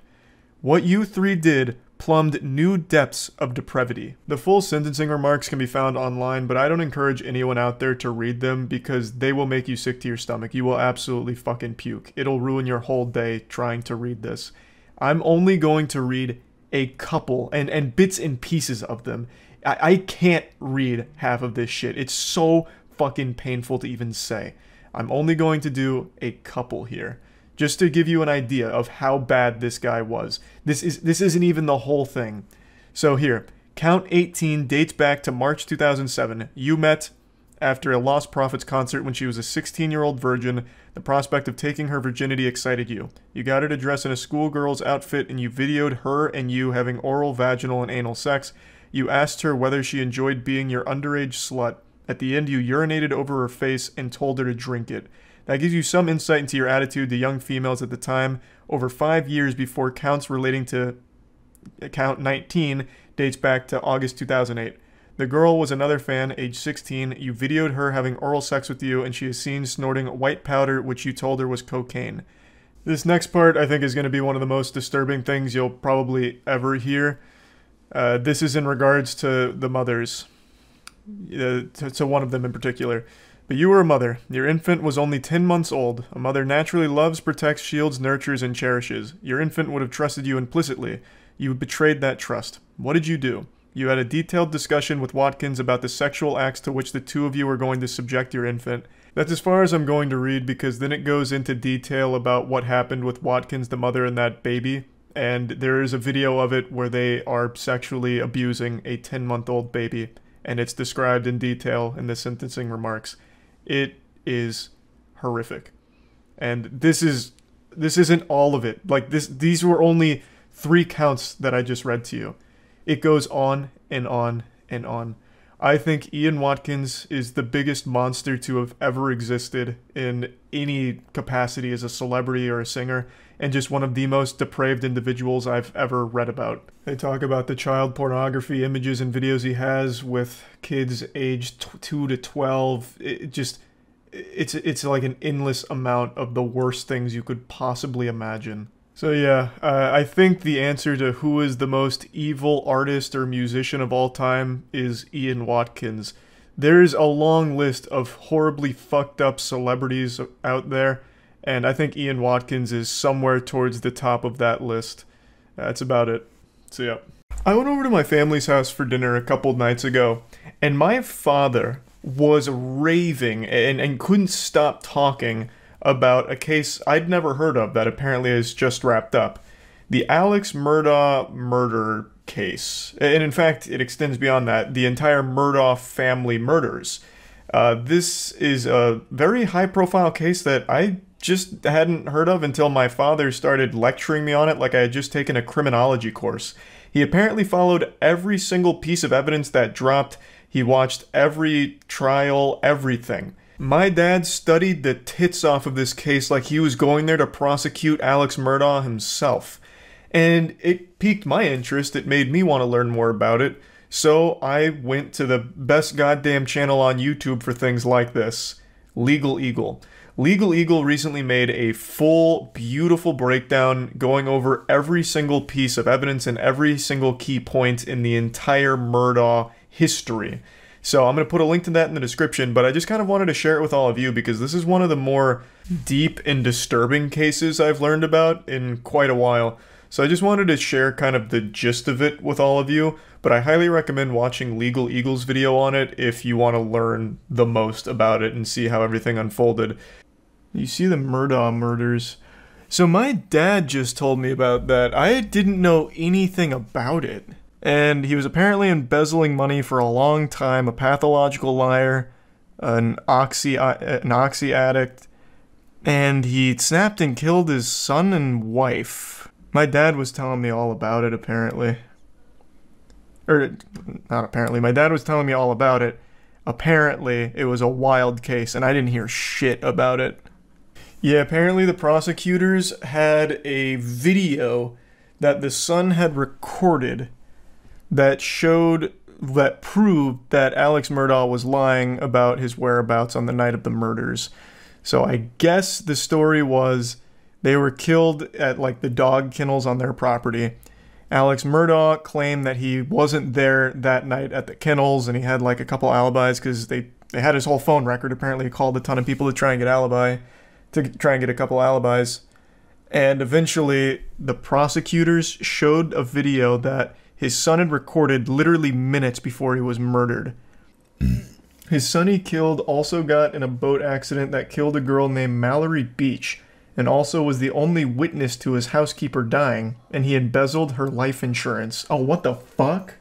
What you three did plumbed new depths of depravity." The full sentencing remarks can be found online, but I don't encourage anyone out there to read them because they will make you sick to your stomach. You will absolutely fucking puke. It'll ruin your whole day trying to read this. I'm only going to read a couple and bits and pieces of them. I can't read half of this shit. It's so fucking painful to even say. I'm only going to do a couple here, just to give you an idea of how bad this guy was. This isn't even the whole thing. So here, count 18 dates back to March 2007. You met after a Lost Prophets concert when she was a 16-year-old virgin. The prospect of taking her virginity excited you. You got her to dress in a schoolgirl's outfit and you videoed her and you having oral, vaginal, and anal sex. You asked her whether she enjoyed being your underage slut. At the end, you urinated over her face and told her to drink it. That gives you some insight into your attitude to young females at the time. Over 5 years before counts relating to count 19 dates back to August 2008. The girl was another fan, age 16. You videoed her having oral sex with you, and she is seen snorting white powder, which you told her was cocaine. This next part, I think, is going to be one of the most disturbing things you'll probably ever hear. This is in regards to the mothers, to one of them in particular. But you were a mother. Your infant was only 10 months old. A mother naturally loves, protects, shields, nurtures, and cherishes. Your infant would have trusted you implicitly. You betrayed that trust. What did you do? You had a detailed discussion with Watkins about the sexual acts to which the two of you were going to subject your infant. That's as far as I'm going to read, because then it goes into detail about what happened with Watkins, the mother, and that baby. And there is a video of it where they are sexually abusing a 10-month-old baby. And it's described in detail in the sentencing remarks. It is horrific. And this isn't all of it. Like, these were only 3 counts that I just read to you. It goes on and on and on. I think Ian Watkins is the biggest monster to have ever existed in any capacity as a celebrity or a singer, and just one of the most depraved individuals I've ever read about. They talk about the child pornography images and videos he has with kids aged 2 to 12. It's like an endless amount of the worst things you could possibly imagine. So yeah, I think the answer to who is the most evil artist or musician of all time is Ian Watkins. There's a long list of horribly fucked up celebrities out there, and I think Ian Watkins is somewhere towards the top of that list. That's about it. So yeah. I went over to my family's house for dinner a couple nights ago, and my father was raving and couldn't stop talking about a case I'd never heard of that apparently is just wrapped up. The Alex Murdaugh murder case. And in fact, it extends beyond that. The entire Murdaugh family murders. This is a very high-profile case that I just hadn't heard of until my father started lecturing me on it like I had just taken a criminology course. He apparently followed every single piece of evidence that dropped. He watched every trial, everything. My dad studied the tits off of this case like he was going there to prosecute Alex Murdaugh himself. And it piqued my interest. It made me want to learn more about it. So I went to the best goddamn channel on YouTube for things like this, Legal Eagle. Legal Eagle recently made a full, beautiful breakdown going over every single piece of evidence and every single key point in the entire Murdaugh history. So I'm going to put a link to that in the description, but I just kind of wanted to share it with all of you because this is one of the more deep and disturbing cases I've learned about in quite a while. So I just wanted to share kind of the gist of it with all of you, but I highly recommend watching Legal Eagle's video on it if you want to learn the most about it and see how everything unfolded. You see the Murdaugh murders. So my dad just told me about that. I didn't know anything about it. And he was apparently embezzling money for a long time, a pathological liar, an oxy addict, and he snapped and killed his son and wife. My dad was telling me all about it, apparently. Or, not apparently, my dad was telling me all about it. Apparently, it was a wild case, and I didn't hear shit about it. Yeah, apparently the prosecutors had a video that the son had recorded that proved that Alex Murdaugh was lying about his whereabouts on the night of the murders. So I guess the story was they were killed at like the dog kennels on their property. Alex Murdaugh claimed that he wasn't there that night at the kennels, and he had like a couple alibis because they had his whole phone record. Apparently he called a ton of people to try and get a couple alibis. And eventually the prosecutors showed a video that his son had recorded literally minutes before he was murdered. His son he killed also got in a boat accident that killed a girl named Mallory Beach, and also was the only witness to his housekeeper dying, and he embezzled her life insurance. Oh, what the fuck?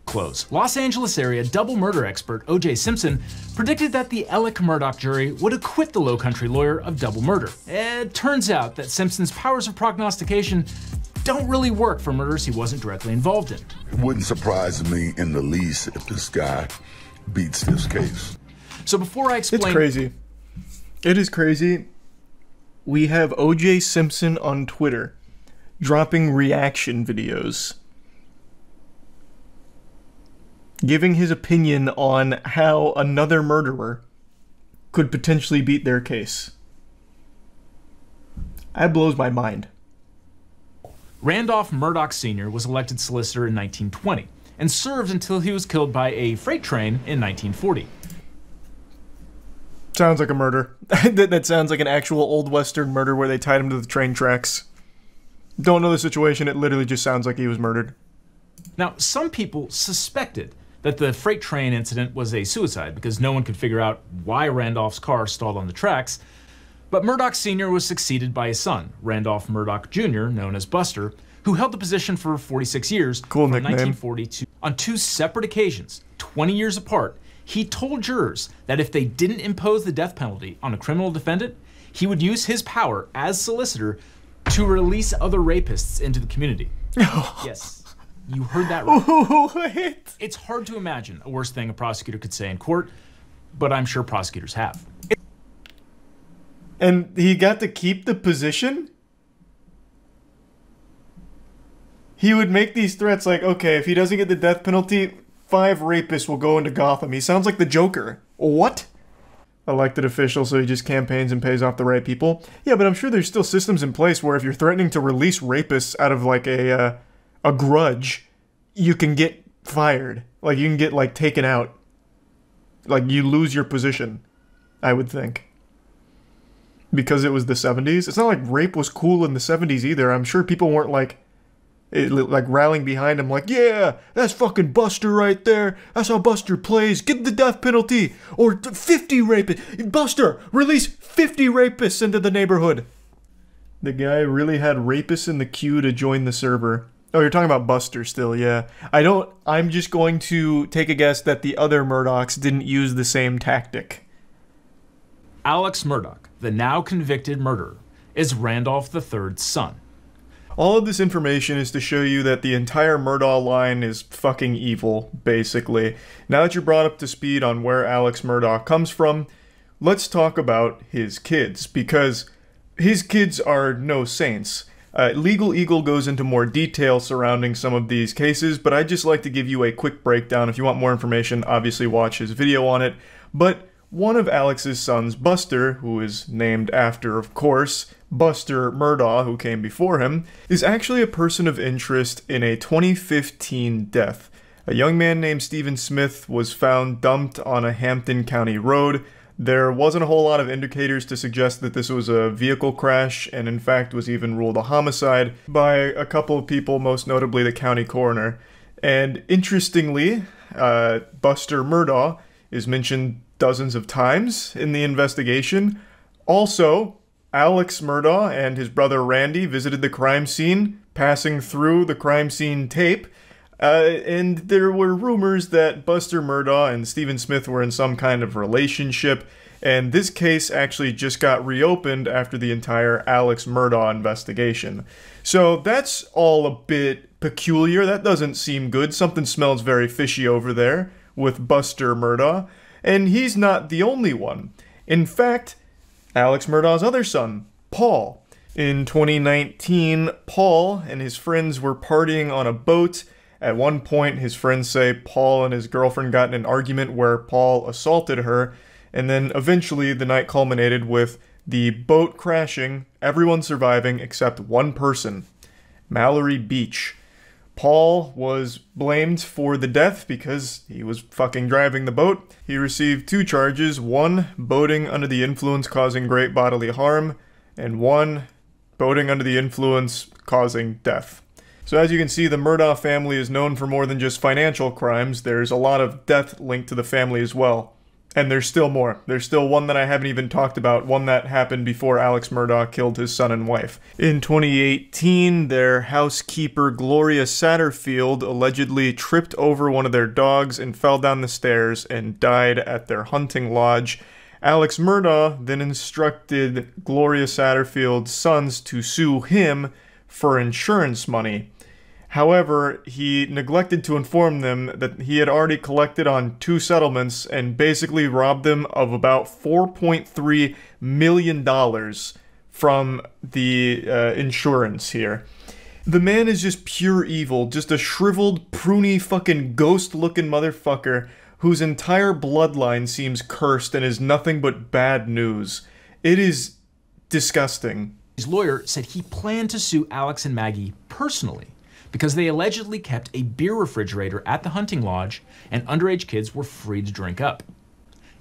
Close. Los Angeles area double murder expert O.J. Simpson predicted that the Alec Murdaugh jury would acquit the low-country lawyer of double murder. It turns out that Simpson's powers of prognostication don't really work for murders he wasn't directly involved in. It wouldn't surprise me in the least if this guy beats this case. So before I explain... It's crazy. It is crazy. We have O.J. Simpson on Twitter dropping reaction videos, giving his opinion on how another murderer could potentially beat their case. That blows my mind. Randolph Murdaugh Sr. was elected solicitor in 1920 and served until he was killed by a freight train in 1940. Sounds like a murder. That sounds like an actual old western murder where they tied him to the train tracks. Don't know the situation, it literally just sounds like he was murdered. Now, some people suspected that the freight train incident was a suicide because no one could figure out why Randolph's car stalled on the tracks. But Murdaugh Sr. was succeeded by his son, Randolph Murdaugh Jr., known as Buster, who held the position for 46 years cool from nickname. 1942. On two separate occasions, 20 years apart, he told jurors that if they didn't impose the death penalty on a criminal defendant, he would use his power as solicitor to release other rapists into the community. Yes, you heard that right. What? It's hard to imagine a worse thing a prosecutor could say in court, but I'm sure prosecutors have. And he got to keep the position? He would make these threats like, okay, if he doesn't get the death penalty, 5 rapists will go into Gotham. He sounds like the Joker. What? Elected official, so he just campaigns and pays off the right people? Yeah, but I'm sure there's still systems in place where if you're threatening to release rapists out of like a grudge, you can get fired. Like you can get like taken out. Like you lose your position, I would think. Because it was the 70s. It's not like rape was cool in the 70s either. I'm sure people weren't like rallying behind him like, yeah, that's fucking Buster right there. That's how Buster plays. Give the death penalty. Or 50 rapists. Buster, release 50 rapists into the neighborhood. The guy really had rapists in the queue to join the server. Oh, you're talking about Buster still, yeah. I'm just going to take a guess that the other Murdaughs didn't use the same tactic. Alex Murdaugh, the now convicted murderer, is Randolph III's son. All of this information is to show you that the entire Murdaugh line is fucking evil, basically. Now that you're brought up to speed on where Alex Murdaugh comes from, let's talk about his kids, because his kids are no saints. Legal Eagle goes into more detail surrounding some of these cases, but I'd just like to give you a quick breakdown. If you want more information, obviously watch his video on it. But one of Alex's sons, Buster, who is named after, of course, Buster Murdaugh, who came before him, is actually a person of interest in a 2015 death. A young man named Stephen Smith was found dumped on a Hampton County road. There wasn't a whole lot of indicators to suggest that this was a vehicle crash, and in fact was even ruled a homicide by a couple of people, most notably the county coroner. And interestingly, Buster Murdaugh is mentioned dozens of times in the investigation. Also, Alex Murdaugh and his brother Randy visited the crime scene, passing through the crime scene tape. And there were rumors that Buster Murdaugh and Stephen Smith were in some kind of relationship, and this case actually just got reopened after the entire Alex Murdaugh investigation. So that's all a bit peculiar. That doesn't seem good. Something smells very fishy over there with Buster Murdaugh, and he's not the only one. In fact, Alex Murdaugh's other son, Paul. In 2019, Paul and his friends were partying on a boat. At one point, his friends say Paul and his girlfriend got in an argument where Paul assaulted her, and then eventually the night culminated with the boat crashing, everyone surviving except one person, Mallory Beach. Paul was blamed for the death because he was fucking driving the boat. He received 2 charges, 1 boating under the influence causing great bodily harm, and 1 boating under the influence causing death. So as you can see, the Murdaugh family is known for more than just financial crimes. There's a lot of death linked to the family as well. And there's still more. There's still one that I haven't even talked about, one that happened before Alex Murdaugh killed his son and wife. In 2018, their housekeeper Gloria Satterfield allegedly tripped over one of their dogs and fell down the stairs and died at their hunting lodge. Alex Murdaugh then instructed Gloria Satterfield's sons to sue him for insurance money. However, he neglected to inform them that he had already collected on 2 settlements and basically robbed them of about $4.3 million from the insurance here. The man is just pure evil, just a shriveled, pruny, fucking ghost-looking motherfucker whose entire bloodline seems cursed and is nothing but bad news. It is disgusting. His lawyer said he planned to sue Alex and Maggie personally because they allegedly kept a beer refrigerator at the hunting lodge and underage kids were free to drink up.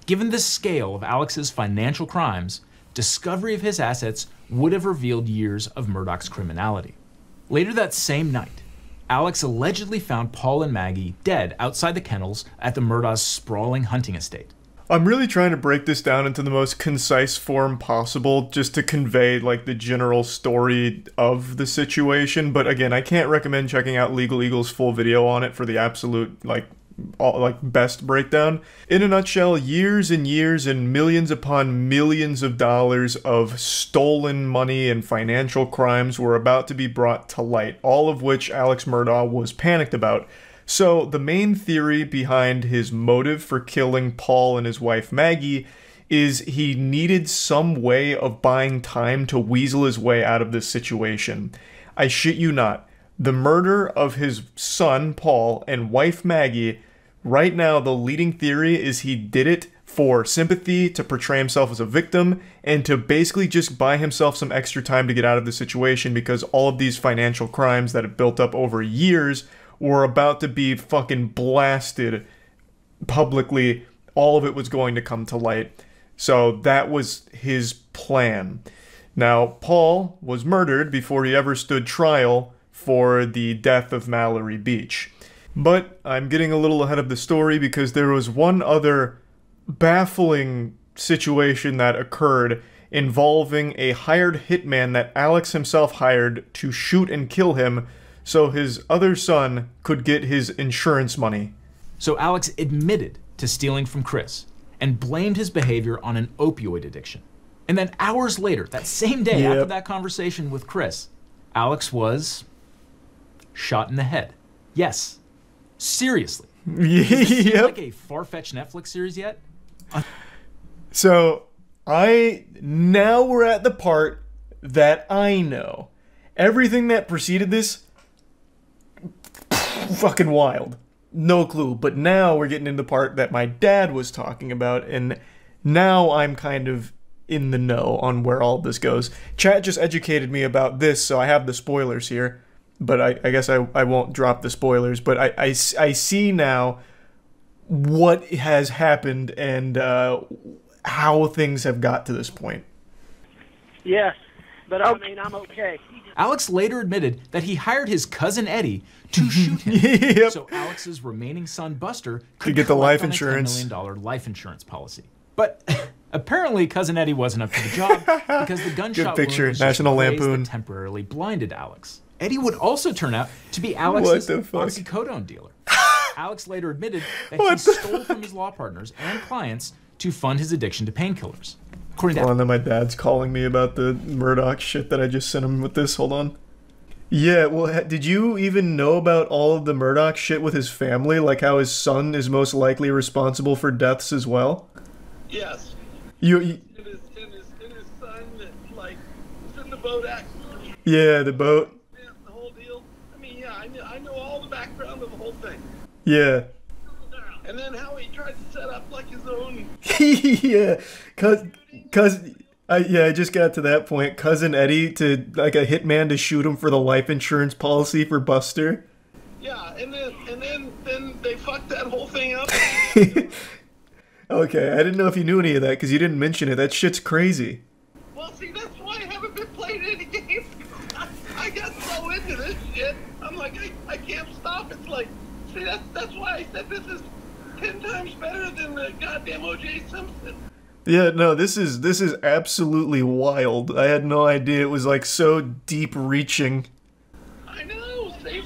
Given the scale of Alex's financial crimes, discovery of his assets would have revealed years of Murdaugh's criminality. Later that same night, Alex allegedly found Paul and Maggie dead outside the kennels at the Murdaugh's sprawling hunting estate. I'm really trying to break this down into the most concise form possible just to convey like the general story of the situation, but again, I can't recommend checking out Legal Eagle's full video on it for the absolute best breakdown. In a nutshell, years and years and millions upon millions of dollars of stolen money and financial crimes were about to be brought to light, all of which Alex Murdaugh was panicked about. So the main theory behind his motive for killing Paul and his wife Maggie is he needed some way of buying time to weasel his way out of this situation. I shit you not. The murder of his son Paul and wife Maggie, right now the leading theory is he did it for sympathy, to portray himself as a victim, and to basically just buy himself some extra time to get out of the situation because all of these financial crimes that have built up over years were about to be fucking blasted publicly. All of it was going to come to light. So that was his plan. Now, Paul was murdered before he ever stood trial for the death of Mallory Beach. But I'm getting a little ahead of the story because there was one other baffling situation that occurred involving a hired hitman that Alex himself hired to shoot and kill him so his other son could get his insurance money. So Alex admitted to stealing from Chris and blamed his behavior on an opioid addiction. And then hours later, that same day after that conversation with Chris, Alex was shot in the head. Yes, seriously. Does this seem like a far-fetched Netflix series yet? So, now we're at the part that I know. Everything that preceded this, fucking wild. No clue. But now we're getting into the part that my dad was talking about, and now I'm kind of in the know on where all this goes. Chat just educated me about this, so I have the spoilers here. But I guess I won't drop the spoilers. But I see now what has happened and how things have got to this point. Yes, but I mean, I'm okay. Alex later admitted that he hired his cousin Eddie to shoot him. So Alex's remaining son Buster could get the life collect on a insurance. $10 million life insurance policy. But Apparently, Cousin Eddie wasn't up to the job because the gunshot Good picture, wound was National just a phrase Lampoon. that temporarily blinded Alex. Eddie would also turn out to be Alex's oxycodone dealer. Alex later admitted that he stole from his law partners and clients to fund his addiction to painkillers. According to Hold on, then my dad's calling me about the Murdoch shit that I just sent him with this. Hold on. Yeah, well, did you even know about all of the Murdoch shit with his family? Like how his son is most likely responsible for deaths as well? Yes. You And his son, like, was in the boat accident. yeah, the boat. Yeah, the whole deal. I mean, yeah, I know all the background of the whole thing. Yeah. And then how he tried to set up, like, his own... Yeah, I just got to that point. Cousin Eddie to, like, a hitman to shoot him for the life insurance policy for Buster. Yeah, and then they fucked that whole thing up. Okay, I didn't know if you knew any of that because you didn't mention it. That shit's crazy. Well, see, that's why I haven't been playing any games. I got so into this shit. I'm like, I can't stop. It's like, see, that's why I said this is 10 times better than the goddamn O.J. Simpson. Yeah, no, this is absolutely wild. I had no idea it was like so deep reaching. I know. See,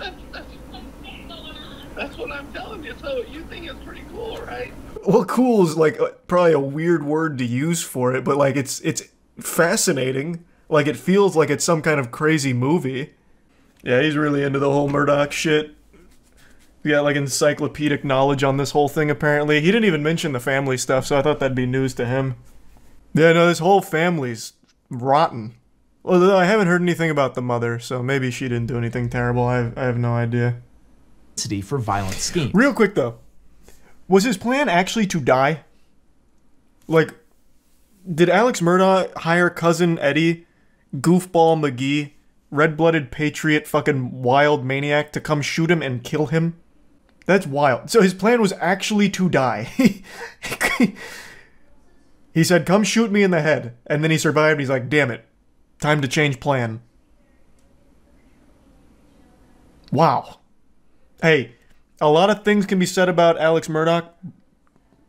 that's what I'm telling you. So you think it's pretty cool, right? Well, cool is like probably a weird word to use for it, but like it's fascinating. Like it feels like it's some kind of crazy movie. Yeah, he's really into the whole Murdoch shit. He got like encyclopedic knowledge on this whole thing apparently. He didn't even mention the family stuff, so I thought that'd be news to him. Yeah, no, this whole family's rotten. Although I haven't heard anything about the mother, so maybe she didn't do anything terrible. I have no idea. for violent schemes. Real quick though, was his plan actually to die? Like, did Alex Murdoch hire Cousin Eddie, Goofball McGee, red-blooded patriot fucking wild maniac to come shoot him and kill him? That's wild. So his plan was actually to die. He said, come shoot me in the head. And then he survived. He's like, damn it. Time to change plan. Wow. Hey, a lot of things can be said about Alex Murdoch,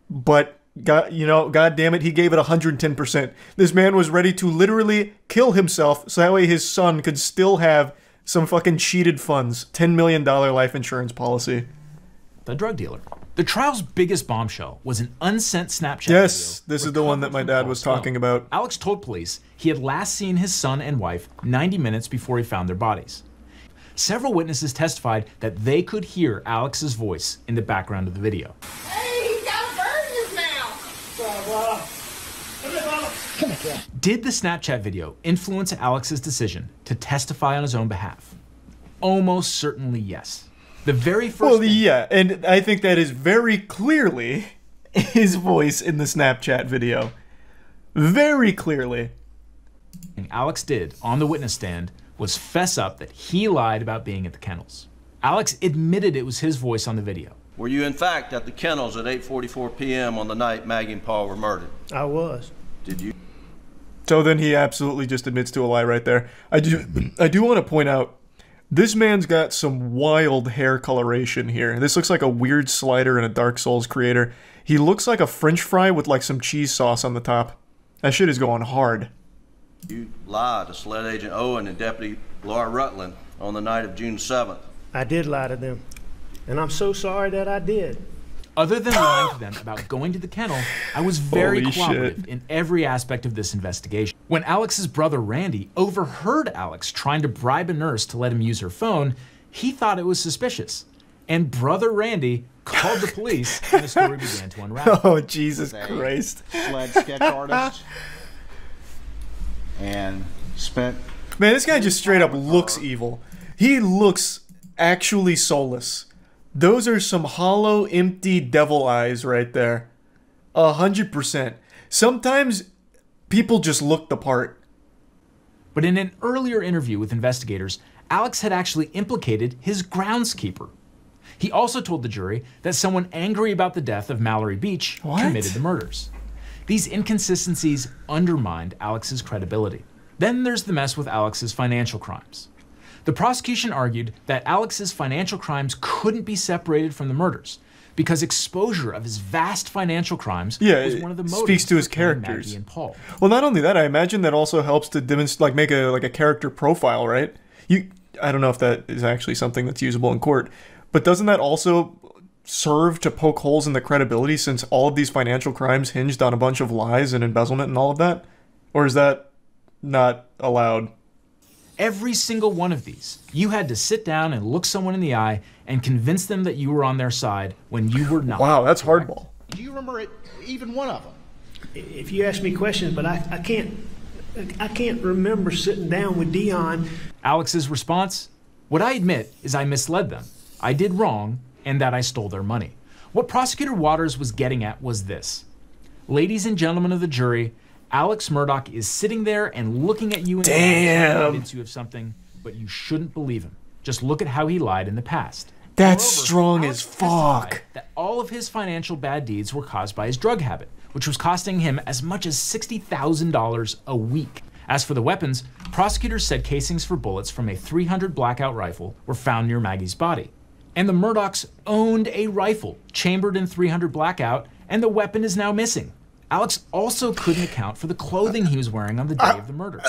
but God damn it, he gave it 110%. This man was ready to literally kill himself so that way his son could still have some fucking cheated funds. $10 million life insurance policy. The drug dealer. The trial's biggest bombshell was an unsent Snapchat Yes, video this is the one that my dad was talking about. Alex told police he had last seen his son and wife 90 minutes before he found their bodies. Several witnesses testified that they could hear Alex's voice in the background of the video. Hey, he's got a bird in his mouth! Come here. Did the Snapchat video influence Alex's decision to testify on his own behalf? Almost certainly yes. The very first yeah, and I think that is very clearly his voice in the Snapchat video. Very clearly. thing Alex did on the witness stand was fess up that he lied about being at the kennels. Alex admitted it was his voice on the video. Were you in fact at the kennels at 8:44 p.m. on the night Maggie and Paul were murdered? I was. Did you? So then he absolutely just admits to a lie right there. I do want to point out, this man's got some wild hair coloration here. This looks like a weird slider in a Dark Souls creator. He looks like a French fry with like some cheese sauce on the top. That shit is going hard. You lied to SLED Agent Owen and Deputy Laura Rutland on the night of June 7th. I did lie to them. And I'm so sorry that I did. Other than lying to them about going to the kennel, I was very Holy cooperative shit. in every aspect of this investigation. When Alex's brother Randy overheard Alex trying to bribe a nurse to let him use her phone, he thought it was suspicious. And brother Randy called the police and the story began to unravel. Oh, Jesus Christ. SLED sketch artist and spent... Man, this guy just straight up looks evil. He looks actually soulless. Those are some hollow, empty devil eyes right there. 100%. Sometimes people just look the part. But in an earlier interview with investigators, Alex had actually implicated his groundskeeper. He also told the jury that someone angry about the death of Mallory Beach committed the murders. These inconsistencies undermined Alex's credibility. Then there's the mess with Alex's financial crimes. The prosecution argued that Alex's financial crimes couldn't be separated from the murders because exposure of his vast financial crimes was one of the motives speaks to his for killing characters. Maggie and Paul. Well, not only that, I imagine that also helps to demonstrate, like, make a character profile, right? I don't know if that is actually something that's usable in court, but doesn't that also serve to poke holes in the credibility since all of these financial crimes hinged on a bunch of lies and embezzlement and all of that? Or is that not allowed? Every single one of these, you had to sit down and look someone in the eye and convince them that you were on their side when you were not. Wow, that's hardball. Do you remember even one of them? If you ask me questions, but I can't remember sitting down with Dion. Alex's response? What I admit is I misled them. I did wrong, and that I stole their money. What Prosecutor Waters was getting at was this. Ladies and gentlemen of the jury, Alex Murdaugh is sitting there and looking at you and convince you of something, but you shouldn't believe him. Just look at how he lied in the past. That's Moreover, strong Alex as fuck. testified that all of his financial bad deeds were caused by his drug habit, which was costing him as much as $60,000 a week. As for the weapons, prosecutors said casings for bullets from a .300 Blackout rifle were found near Maggie's body. And the Murdaughs owned a rifle chambered in .300 Blackout, and the weapon is now missing. Alex also couldn't account for the clothing he was wearing on the day of the murders.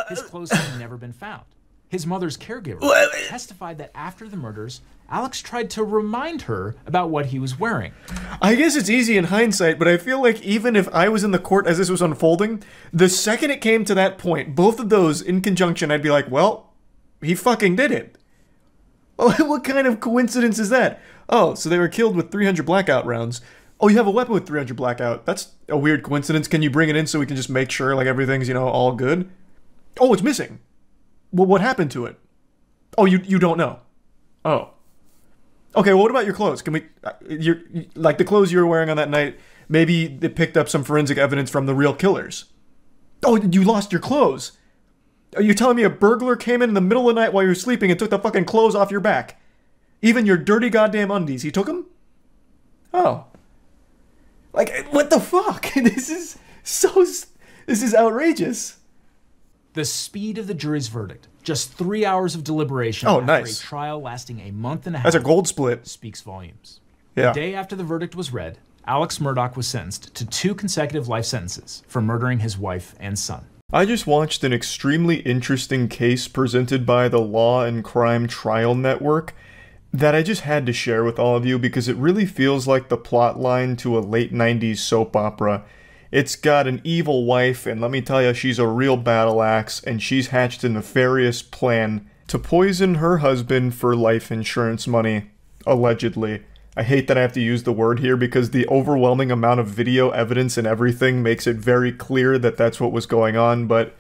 His clothes had never been found. His mother's caregiver testified that after the murders, Alex tried to remind her about what he was wearing. I guess it's easy in hindsight, but I feel like even if I was in the court as this was unfolding, the second it came to that point, both of those in conjunction, I'd be like, well, he fucking did it. What kind of coincidence is that? Oh, so they were killed with .300 Blackout rounds. Oh, you have a weapon with .300 Blackout. That's a weird coincidence. Can you bring it in so we can just make sure like everything's, all good? Oh, it's missing. Well, what happened to it? Oh, you don't know. Oh. Okay, well, what about your clothes? Can we, like the clothes you were wearing on that night, maybe they picked up some forensic evidence from the real killers. Oh, you lost your clothes. Are you telling me a burglar came in the middle of the night while you were sleeping and took the fucking clothes off your back? Even your dirty goddamn undies, he took them? Oh. Like, what the fuck? This is outrageous. The speed of the jury's verdict, just 3 hours of deliberation Oh, after nice. a trial lasting a month and a half. That's a gold split. Speaks volumes. Yeah. The day after the verdict was read, Alex Murdaugh was sentenced to 2 consecutive life sentences for murdering his wife and son. I just watched an extremely interesting case presented by the Law and Crime Trial Network that I just had to share with all of you because it really feels like the plot line to a late 90s soap opera. It's got an evil wife, and let me tell you, she's a real battle axe, and she's hatched a nefarious plan to poison her husband for life insurance money, allegedly. I hate that I have to use the word here because the overwhelming amount of video evidence and everything makes it very clear that that's what was going on, but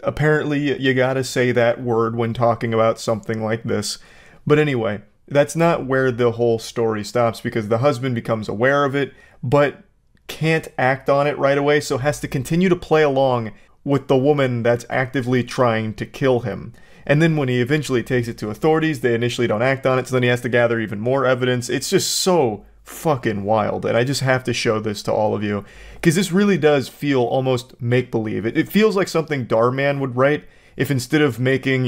apparently you gotta say that word when talking about something like this. But anyway, that's not where the whole story stops because the husband becomes aware of it, but can't act on it right away, so has to continue to play along with the woman that's actively trying to kill him. And then when he eventually takes it to authorities, they initially don't act on it, so then he has to gather even more evidence. It's just so fucking wild, and I just have to show this to all of you, because this really does feel almost make-believe. It feels like something Darman would write if instead of making,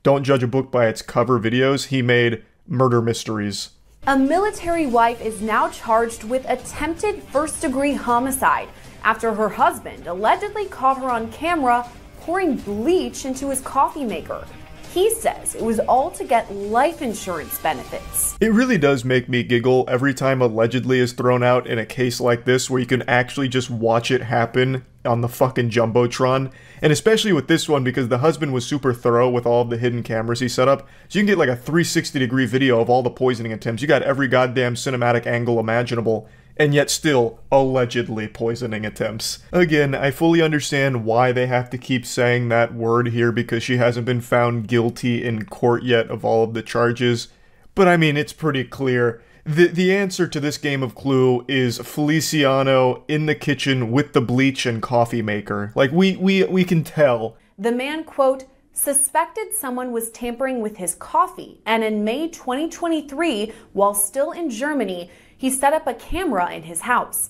don't judge a book by its cover videos, he made murder mysteries. A military wife is now charged with attempted first-degree homicide after her husband allegedly caught her on camera pouring bleach into his coffee maker. He says it was all to get life insurance benefits. It really does make me giggle every time allegedly is thrown out in a case like this where you can actually just watch it happen on the fucking Jumbotron. And especially with this one because the husband was super thorough with all of the hidden cameras he set up. So you can get like a 360-degree video of all the poisoning attempts. You got every goddamn cinematic angle imaginable. And yet still allegedly poisoning attempts. Again, I fully understand why they have to keep saying that word here because she hasn't been found guilty in court yet of all of the charges. But I mean, it's pretty clear. The answer to this game of Clue is Feliciano in the kitchen with the bleach and coffee maker. Like, we can tell. The man, quote, suspected someone was tampering with his coffee, and in May 2023, while still in Germany, he set up a camera in his house.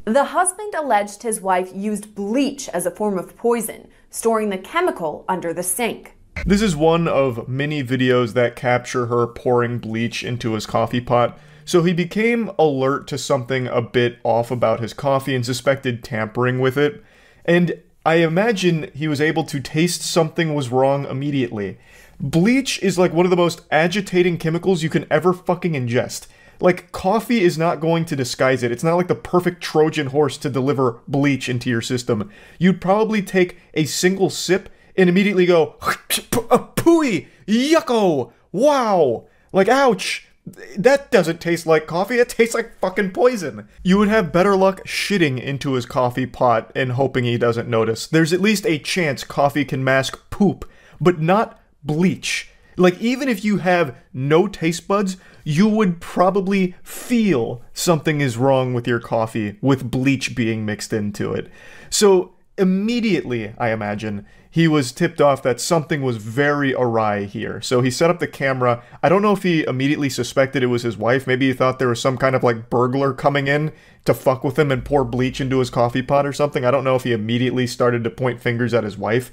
The husband alleged his wife used bleach as a form of poison, storing the chemical under the sink. This is one of many videos that capture her pouring bleach into his coffee pot, so he became alert to something a bit off about his coffee and suspected tampering with it, and I imagine he was able to taste something was wrong immediately. Bleach is like one of the most agitating chemicals you can ever fucking ingest. Like, coffee is not going to disguise it. It's not like the perfect Trojan horse to deliver bleach into your system. You'd probably take a single sip and immediately go, pooey, yucko, wow, like, ouch, that doesn't taste like coffee, it tastes like fucking poison. You would have better luck shitting into his coffee pot and hoping he doesn't notice. There's at least a chance coffee can mask poop, but not bleach. Like, even if you have no taste buds, you would probably feel something is wrong with your coffee with bleach being mixed into it. So immediately, I imagine, he was tipped off that something was very awry here. So he set up the camera. I don't know if he immediately suspected it was his wife. Maybe he thought there was some kind of like burglar coming in to fuck with him and pour bleach into his coffee pot or something. I don't know if he immediately started to point fingers at his wife.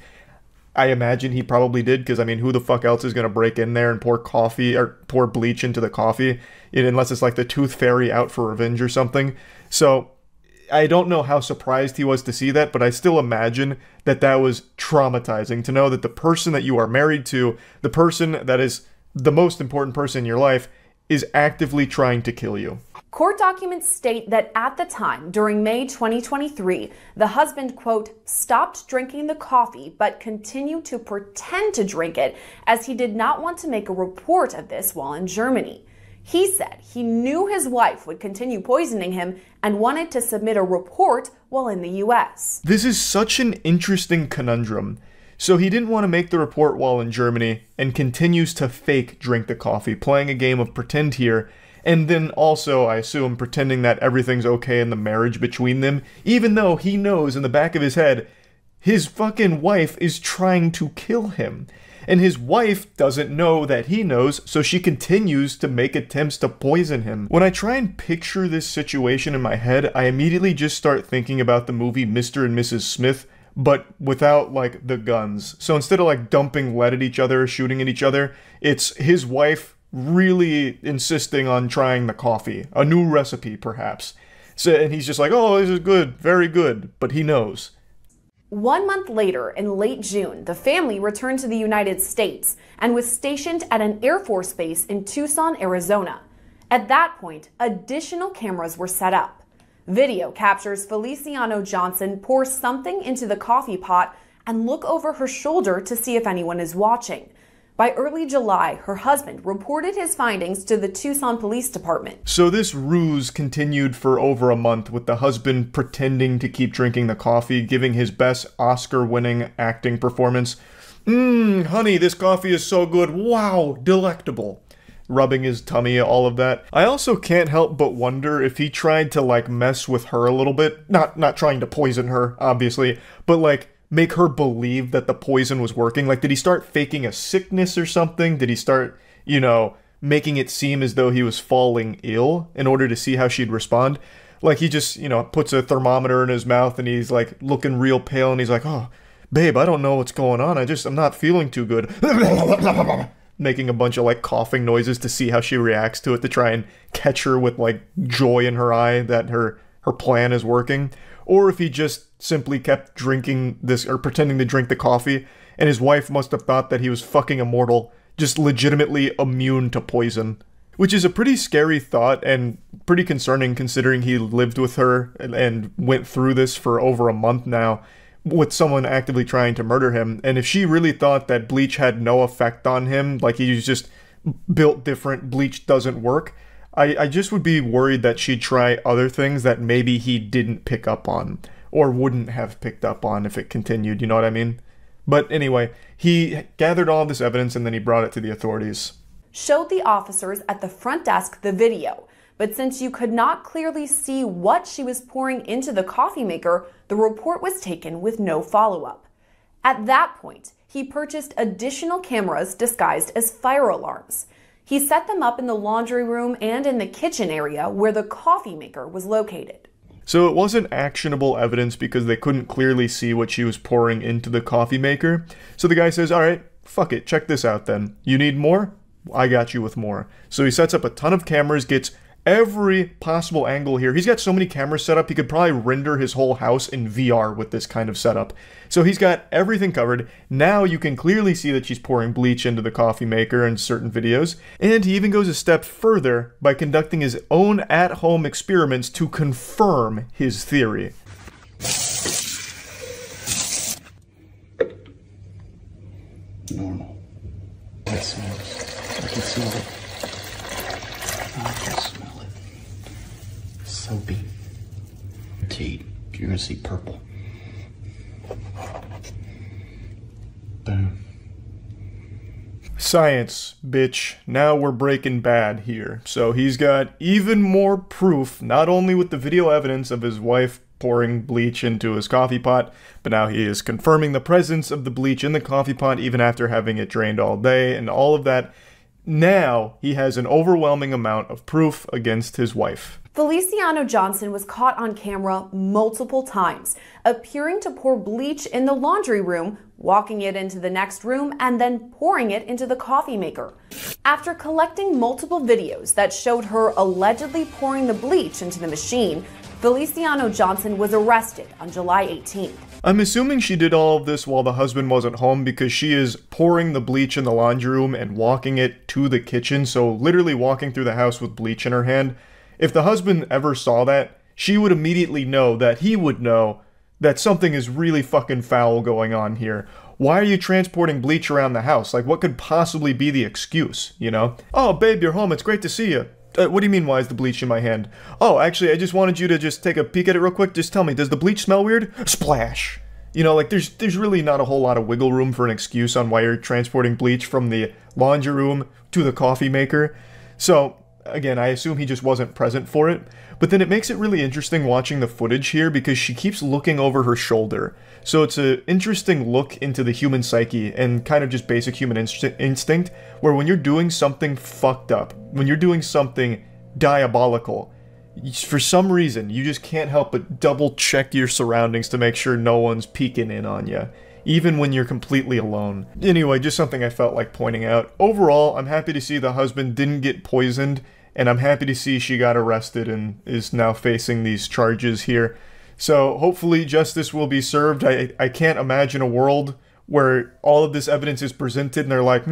I imagine he probably did, because I mean, who the fuck else is going to break in there and pour coffee or pour bleach into the coffee, unless it's like the Tooth Fairy out for revenge or something. So I don't know how surprised he was to see that, but I still imagine that that was traumatizing to know that the person that you are married to, the person that is the most important person in your life, is actively trying to kill you. Court documents state that at the time, during May 2023, the husband, quote, stopped drinking the coffee but continued to pretend to drink it as he did not want to make a report of this while in Germany. He said he knew his wife would continue poisoning him and wanted to submit a report while in the US. This is such an interesting conundrum. So he didn't want to make the report while in Germany and continues to fake drink the coffee, playing a game of pretend here, and then also, I assume, pretending that everything's okay in the marriage between them, even though he knows in the back of his head his fucking wife is trying to kill him. And his wife doesn't know that he knows, so she continues to make attempts to poison him. When I try and picture this situation in my head, I immediately just start thinking about the movie Mr. and Mrs. Smith, but without, like, the guns. So instead of, like, dumping lead at each other, shooting at each other, it's his wife really insisting on trying the coffee. A new recipe, perhaps. So, and he's just like, oh, this is good, very good, but he knows. 1 month later, in late June, the family returned to the United States and was stationed at an Air Force base in Tucson, Arizona. At that point, additional cameras were set up. Video captures Feliciano Johnson pour something into the coffee pot and look over her shoulder to see if anyone is watching. By early July, her husband reported his findings to the Tucson Police Department. So this ruse continued for over a month, with the husband pretending to keep drinking the coffee, giving his best Oscar-winning acting performance. Honey, this coffee is so good. Wow, delectable. Rubbing his tummy, all of that. I also can't help but wonder if he tried to, like, mess with her a little bit. Not trying to poison her, obviously, but, like, make her believe that the poison was working. Like, did he start faking a sickness or something? Did he start, making it seem as though he was falling ill in order to see how she'd respond? Like, he just, puts a thermometer in his mouth and he's, like, looking real pale and he's like, oh, babe, I don't know what's going on. I'm not feeling too good. Making a bunch of, like, coughing noises to see how she reacts to it, to try and catch her with, like, joy in her eye that her plan is working. Or if he just simply kept drinking this, or pretending to drink the coffee, and his wife must have thought that he was fucking immortal, just legitimately immune to poison. Which is a pretty scary thought, and pretty concerning considering he lived with her and went through this for over a month now, with someone actively trying to murder him. And if she really thought that bleach had no effect on him, like he was just built different, bleach doesn't work, I just would be worried that she'd try other things that maybe he didn't pick up on, or wouldn't have picked up on if it continued, you know what I mean? But anyway, he gathered all this evidence and then he brought it to the authorities. Showed the officers at the front desk the video, but since you could not clearly see what she was pouring into the coffee maker, the report was taken with no follow-up. At that point, he purchased additional cameras disguised as fire alarms. He set them up in the laundry room and in the kitchen area where the coffee maker was located. So it wasn't actionable evidence because they couldn't clearly see what she was pouring into the coffee maker. So the guy says, all right, fuck it, check this out then. You need more? I got you with more. So he sets up a ton of cameras, gets every possible angle here. He's got so many cameras set up, he could probably render his whole house in VR with this kind of setup. So he's got everything covered. Now you can clearly see that she's pouring bleach into the coffee maker in certain videos. And he even goes a step further by conducting his own at-home experiments to confirm his theory. Normal. I smell it. I can smell it. I can smell it. Soapy. Tea. You're gonna see purple. Boom. Science, bitch. Now we're breaking bad here. So he's got even more proof, not only with the video evidence of his wife pouring bleach into his coffee pot, but now he is confirming the presence of the bleach in the coffee pot even after having it drained all day and all of that. Now he has an overwhelming amount of proof against his wife. Feliciano Johnson was caught on camera multiple times, appearing to pour bleach in the laundry room, walking it into the next room, and then pouring it into the coffee maker. After collecting multiple videos that showed her allegedly pouring the bleach into the machine, Feliciano Johnson was arrested on July 18th. I'm assuming she did all of this while the husband wasn't home because she is pouring the bleach in the laundry room and walking it to the kitchen, so literally walking through the house with bleach in her hand. If the husband ever saw that, she would immediately know that he would know that something is really fucking foul going on here. Why are you transporting bleach around the house? Like, what could possibly be the excuse, you know? Oh, babe, you're home. It's great to see you. What do you mean, why is the bleach in my hand? Oh, actually, I just wanted you to just take a peek at it real quick. Just tell me, does the bleach smell weird? Splash! You know, like, there's really not a whole lot of wiggle room for an excuse on why you're transporting bleach from the laundry room to the coffee maker. So, again, I assume he just wasn't present for it. But then it makes it really interesting watching the footage here because she keeps looking over her shoulder. So it's an interesting look into the human psyche and kind of just basic human instinct, where when you're doing something fucked up, when you're doing something diabolical, for some reason, you just can't help but double check your surroundings to make sure no one's peeking in on you, even when you're completely alone. Anyway, just something I felt like pointing out. Overall, I'm happy to see the husband didn't get poisoned, and I'm happy to see she got arrested and is now facing these charges here. So hopefully justice will be served. I can't imagine a world where all of this evidence is presented and they're like,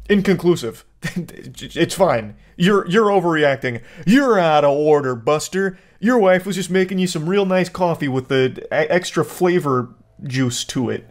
inconclusive. It's fine. You're overreacting. You're out of order, Buster. Your wife was just making you some real nice coffee with the extra flavor juice to it.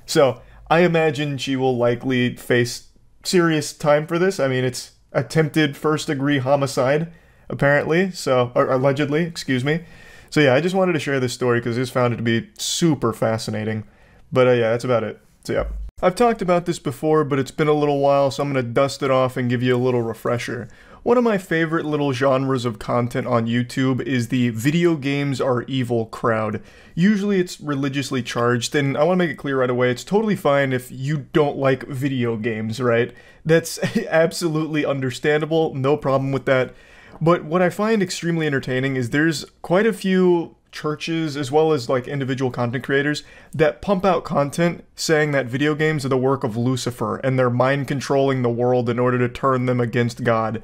So I imagine she will likely face serious time for this. I mean, it's attempted first-degree homicide, apparently, so, or allegedly, excuse me. So yeah, I just wanted to share this story because I just found it to be super fascinating. But yeah, that's about it. So yeah. I've talked about this before, but it's been a little while, so I'm going to dust it off and give you a little refresher. One of my favorite little genres of content on YouTube is the video games are evil crowd. Usually it's religiously charged, and I want to make it clear right away, it's totally fine if you don't like video games, right? That's absolutely understandable, no problem with that. But what I find extremely entertaining is there's quite a few churches as well as like individual content creators that pump out content saying that video games are the work of Lucifer and they're mind controlling the world in order to turn them against God.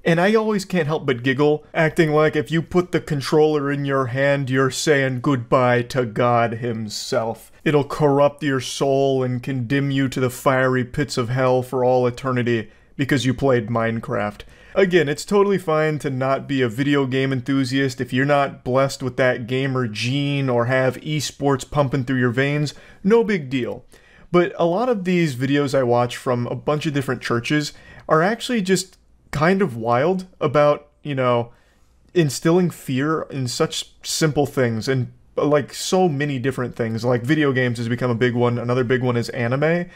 And I always can't help but giggle, acting like if you put the controller in your hand, you're saying goodbye to God himself. It'll corrupt your soul and condemn you to the fiery pits of hell for all eternity because you played Minecraft. Again, it's totally fine to not be a video game enthusiast if you're not blessed with that gamer gene or have esports pumping through your veins, no big deal. But a lot of these videos I watch from a bunch of different churches are actually just kind of wild about, you know, instilling fear in such simple things and like so many different things. Like video games has become a big one, another big one is anime.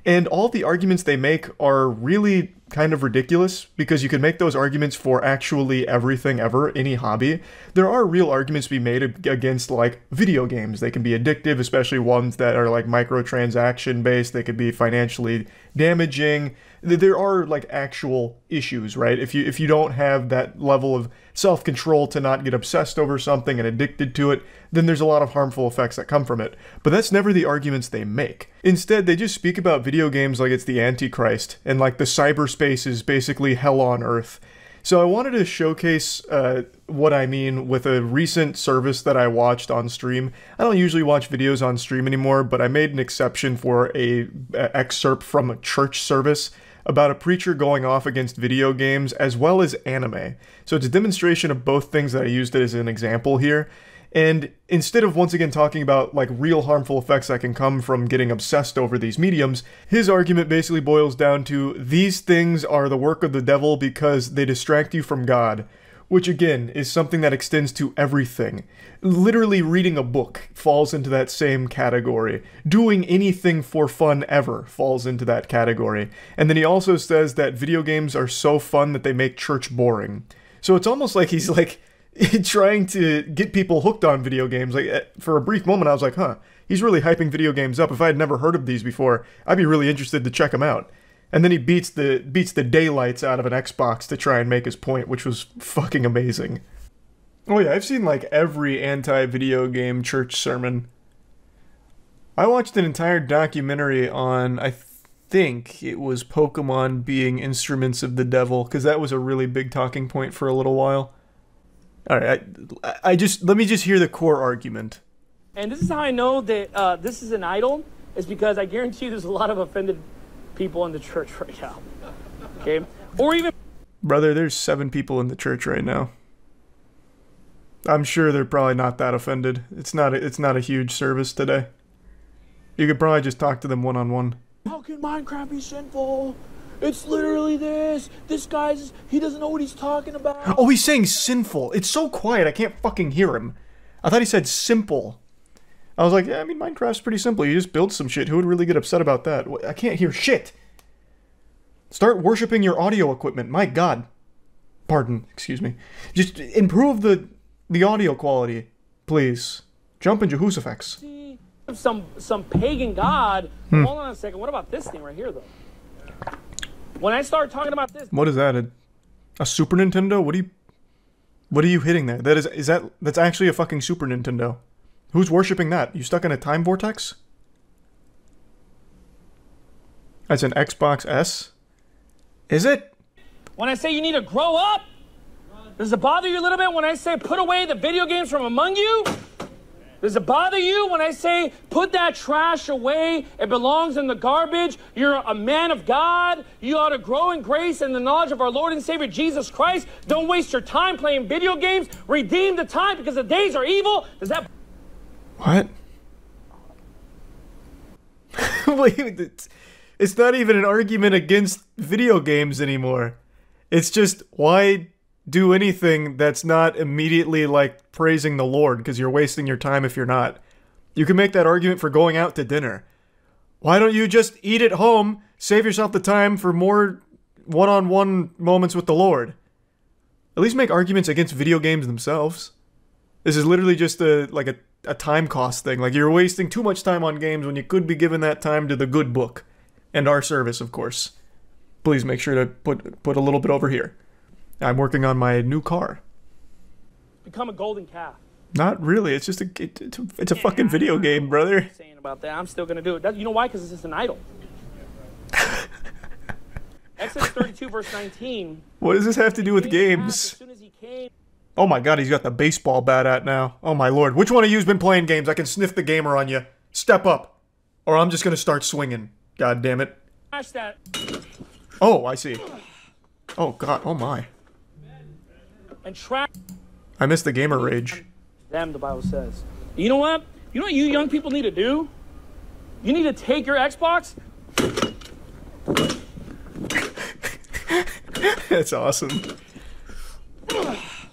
And all the arguments they make are really kind of ridiculous because you can make those arguments for actually everything ever, any hobby. There are real arguments to be made against like video games. They can be addictive, especially ones that are like microtransaction based. They could be financially damaging. there are like actual issues, right? If you don't have that level of self-control to not get obsessed over something and addicted to it, then there's a lot of harmful effects that come from it. But that's never the arguments they make. Instead, they just speak about video games like it's the Antichrist, and like the cyberspace is basically hell on earth. So I wanted to showcase what I mean with a recent service that I watched on stream. I don't usually watch videos on stream anymore, but I made an exception for a excerpt from a church service about a preacher going off against video games as well as anime. So it's a demonstration of both things that I used as an example here. And instead of once again talking about like real harmful effects that can come from getting obsessed over these mediums, his argument basically boils down to these things are the work of the devil because they distract you from God, which again is something that extends to everything. Literally reading a book falls into that same category. Doing anything for fun ever falls into that category. And then he also says that video games are so fun that they make church boring. So it's almost like he's like trying to get people hooked on video games. Like, for a brief moment I was like, huh, he's really hyping video games up. If I had never heard of these before, I'd be really interested to check them out. And then he beats the daylights out of an Xbox to try and make his point, which was fucking amazing. Oh yeah, I've seen like every anti-video game church sermon. I watched an entire documentary on, I think it was Pokemon being instruments of the devil, because that was a really big talking point for a little while. Alright, let me just hear the core argument. And this is how I know that this is an idol, is because I guarantee you there's a lot of offended people in the church right now. Okay? Or even... Brother, there's 7 people in the church right now. I'm sure they're probably not that offended. It's not a huge service today. You could probably just talk to them one-on-one. How can Minecraft be sinful? It's literally this. This guy's, he doesn't know what he's talking about. Oh, he's saying sinful. It's so quiet, I can't fucking hear him. I thought he said simple. I was like, yeah, I mean, Minecraft's pretty simple. You just build some shit. Who would really get upset about that? I can't hear shit. Start worshiping your audio equipment. My God. Pardon, excuse me. Just improve the audio quality, please. Jump in Jehoshaphat. Some pagan god. Hold on a second. What about this thing right here, though? When I start talking about this, what is that? A Super Nintendo? What are you hitting there? That's actually a fucking Super Nintendo. Who's worshipping that? You stuck in a time vortex? That's an Xbox S? Is it? When I say you need to grow up, does it bother you a little bit when I say put away the video games from among you? Does it bother you when I say put that trash away? It belongs in the garbage. You're a man of God. You ought to grow in grace and the knowledge of our Lord and Savior Jesus Christ. Don't waste your time playing video games. Redeem the time because the days are evil. Does that... What? Wait, it's not even an argument against video games anymore. It's just, why do anything that's not immediately like praising the Lord, because you're wasting your time if you're not. You can make that argument for going out to dinner. Why don't you just eat at home, save yourself the time for more one-on-one moments with the Lord? At least make arguments against video games themselves. This is literally just a time cost thing. Like, you're wasting too much time on games when you could be giving that time to the good book. And our service, of course. Please make sure to put a little bit over here. I'm working on my new car. Become a golden calf. Not really. It's just it's a fucking video game, brother. Saying about that, I'm still gonna do it. You know why? Because it's just an idol. Exodus 32 verse 19. What does this have to do with games? As soon as he came, oh my God, he's got the baseball bat out now. Oh my Lord. Which one of you's been playing games? I can sniff the gamer on you. Step up, or I'm just gonna start swinging. God damn it. Smash that. Oh, I see. Oh God. Oh my. And track. I missed the gamer rage. Them, the Bible says. You know what? You know what you young people need to do? You need to take your Xbox. That's awesome.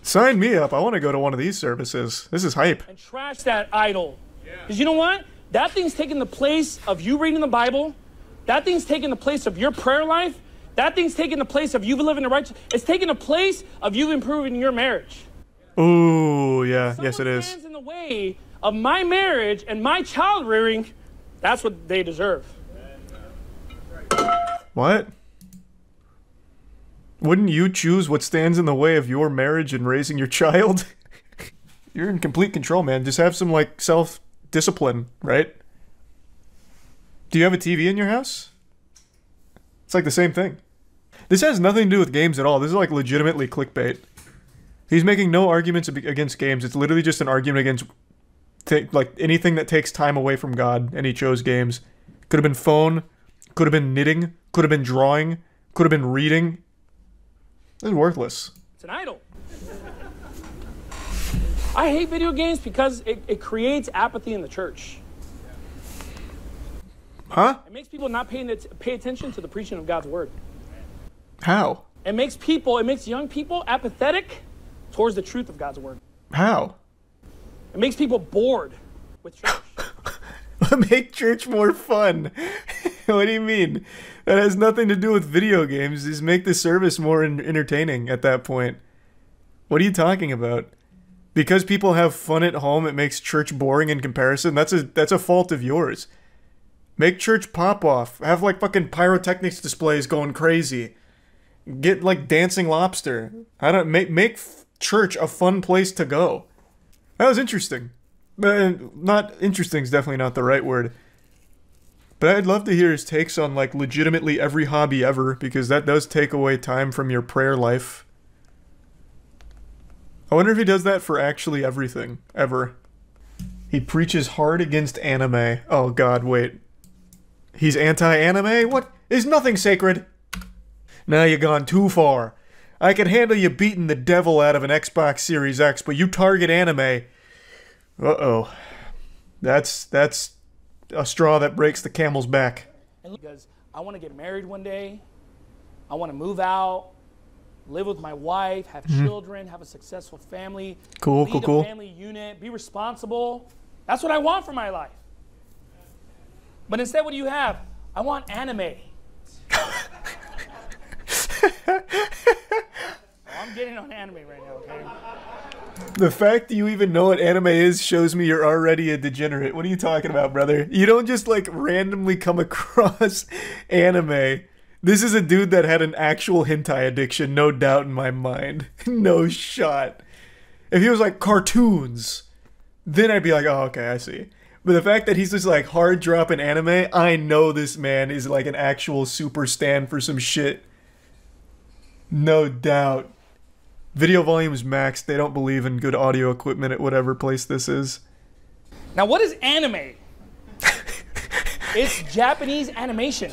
Sign me up. I want to go to one of these services. This is hype. And trash that idol. Because you know what? That thing's taking the place of you reading the Bible. That thing's taking the place of your prayer life. That thing's taking the place of you living the righteous. It's taking the place of you improving your marriage. Ooh, yeah. Yes, it is. Stands in the way of my marriage and my child rearing. That's what they deserve. What? Wouldn't you choose what stands in the way of your marriage and raising your child? You're in complete control, man. Just have some, like, self-discipline, right? Do you have a TV in your house? It's like the same thing. This has nothing to do with games at all. This is, like, legitimately clickbait. He's making no arguments against games. It's literally just an argument against, like, anything that takes time away from God, and he chose games. Could have been phone, could have been knitting, could have been drawing, could have been reading. This is worthless. It's an idol. I hate video games because it creates apathy in the church. Huh? It makes people not pay attention to the preaching of God's word. How? It makes young people apathetic towards the truth of God's word. How? It makes people bored with church. Make church more fun. What do you mean? That has nothing to do with video games. Just make the service more entertaining at that point. What are you talking about? Because people have fun at home, it makes church boring in comparison? That's a fault of yours. Make church pop off. Have, like, fucking pyrotechnics displays going crazy. Get, like, dancing lobster. I don't make church a fun place to go. That was interesting. Not interesting is definitely not the right word. But I'd love to hear his takes on, like, legitimately every hobby ever, because that does take away time from your prayer life. I wonder if he does that for actually everything, ever. He preaches hard against anime. Oh god, wait. He's anti-anime? What? Is nothing sacred? Now you gone too far. I can handle you beating the devil out of an Xbox Series X, but you target anime. Uh-oh. That's a straw that breaks the camel's back. Because I want to get married one day. I want to move out. Live with my wife, have children, have a successful family. Cool. Lead a family unit, be responsible. That's what I want for my life. But instead, what do you have? I want anime. I'm getting on anime right now, okay? The fact that you even know what anime is shows me you're already a degenerate. What are you talking about, brother? You don't just, like, randomly come across anime. This is a dude that had an actual hentai addiction, no doubt in my mind. No shot. If he was like cartoons, then I'd be like, oh, okay, I see. But the fact that he's just like hard dropping anime, I know this man is like an actual super stan for some shit. No doubt. Video volume's maxed. They don't believe in good audio equipment at whatever place this is. Now, what is anime? It's Japanese animation.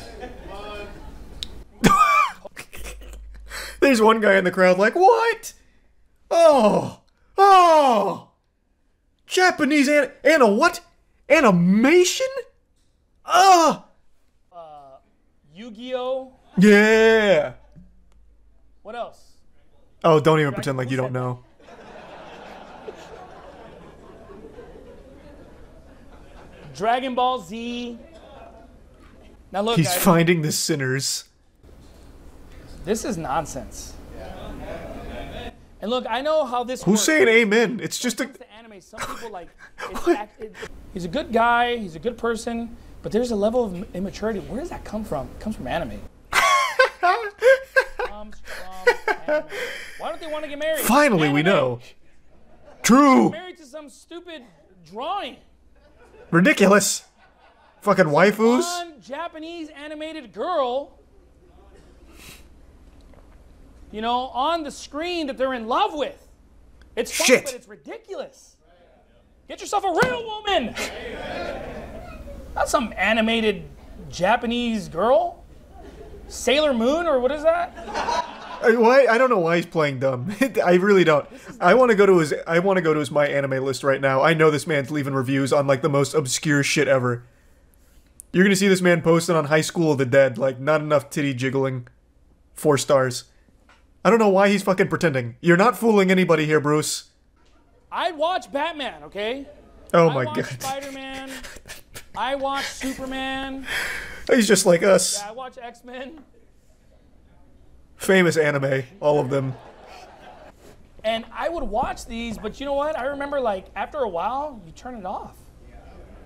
There's one guy in the crowd like, what? Oh! Japanese what? Animation? Yu-Gi-Oh! Yeah! What else? Oh, don't even pretend like you don't know. Dragon Ball Z. Now look, he's guys, finding the sinners. This is nonsense. And look, I know how this Who's works. saying amen? It's just a... Anime, some people like... he's a good guy, he's a good person, but there's a level of immaturity. Where does that come from? It comes from anime. Comes from anime. Why don't they want to get married? Finally, anime. we know. True. Married to some stupid drawing. Ridiculous. Fucking waifus. One Japanese animated girl, you know, on the screen that they're in love with. It's funny, but it's ridiculous. Get yourself a real woman. Not some animated Japanese girl. Sailor Moon, or what is that? Why? I don't know why he's playing dumb. I really don't. I want to go to his My Anime list right now. I know this man's leaving reviews on like the most obscure shit ever. You're gonna see this man posting on High School of the Dead, like not enough titty jiggling. 4 stars. I don't know why he's fucking pretending. You're not fooling anybody here, Bruce. I'd watch Batman, okay? Oh my god. I watch Spider-Man. I watch Superman. He's just like us. Yeah, I watch X-Men. Famous anime, all of them. And I would watch these, but you know what? I remember, like, after a while, you turn it off.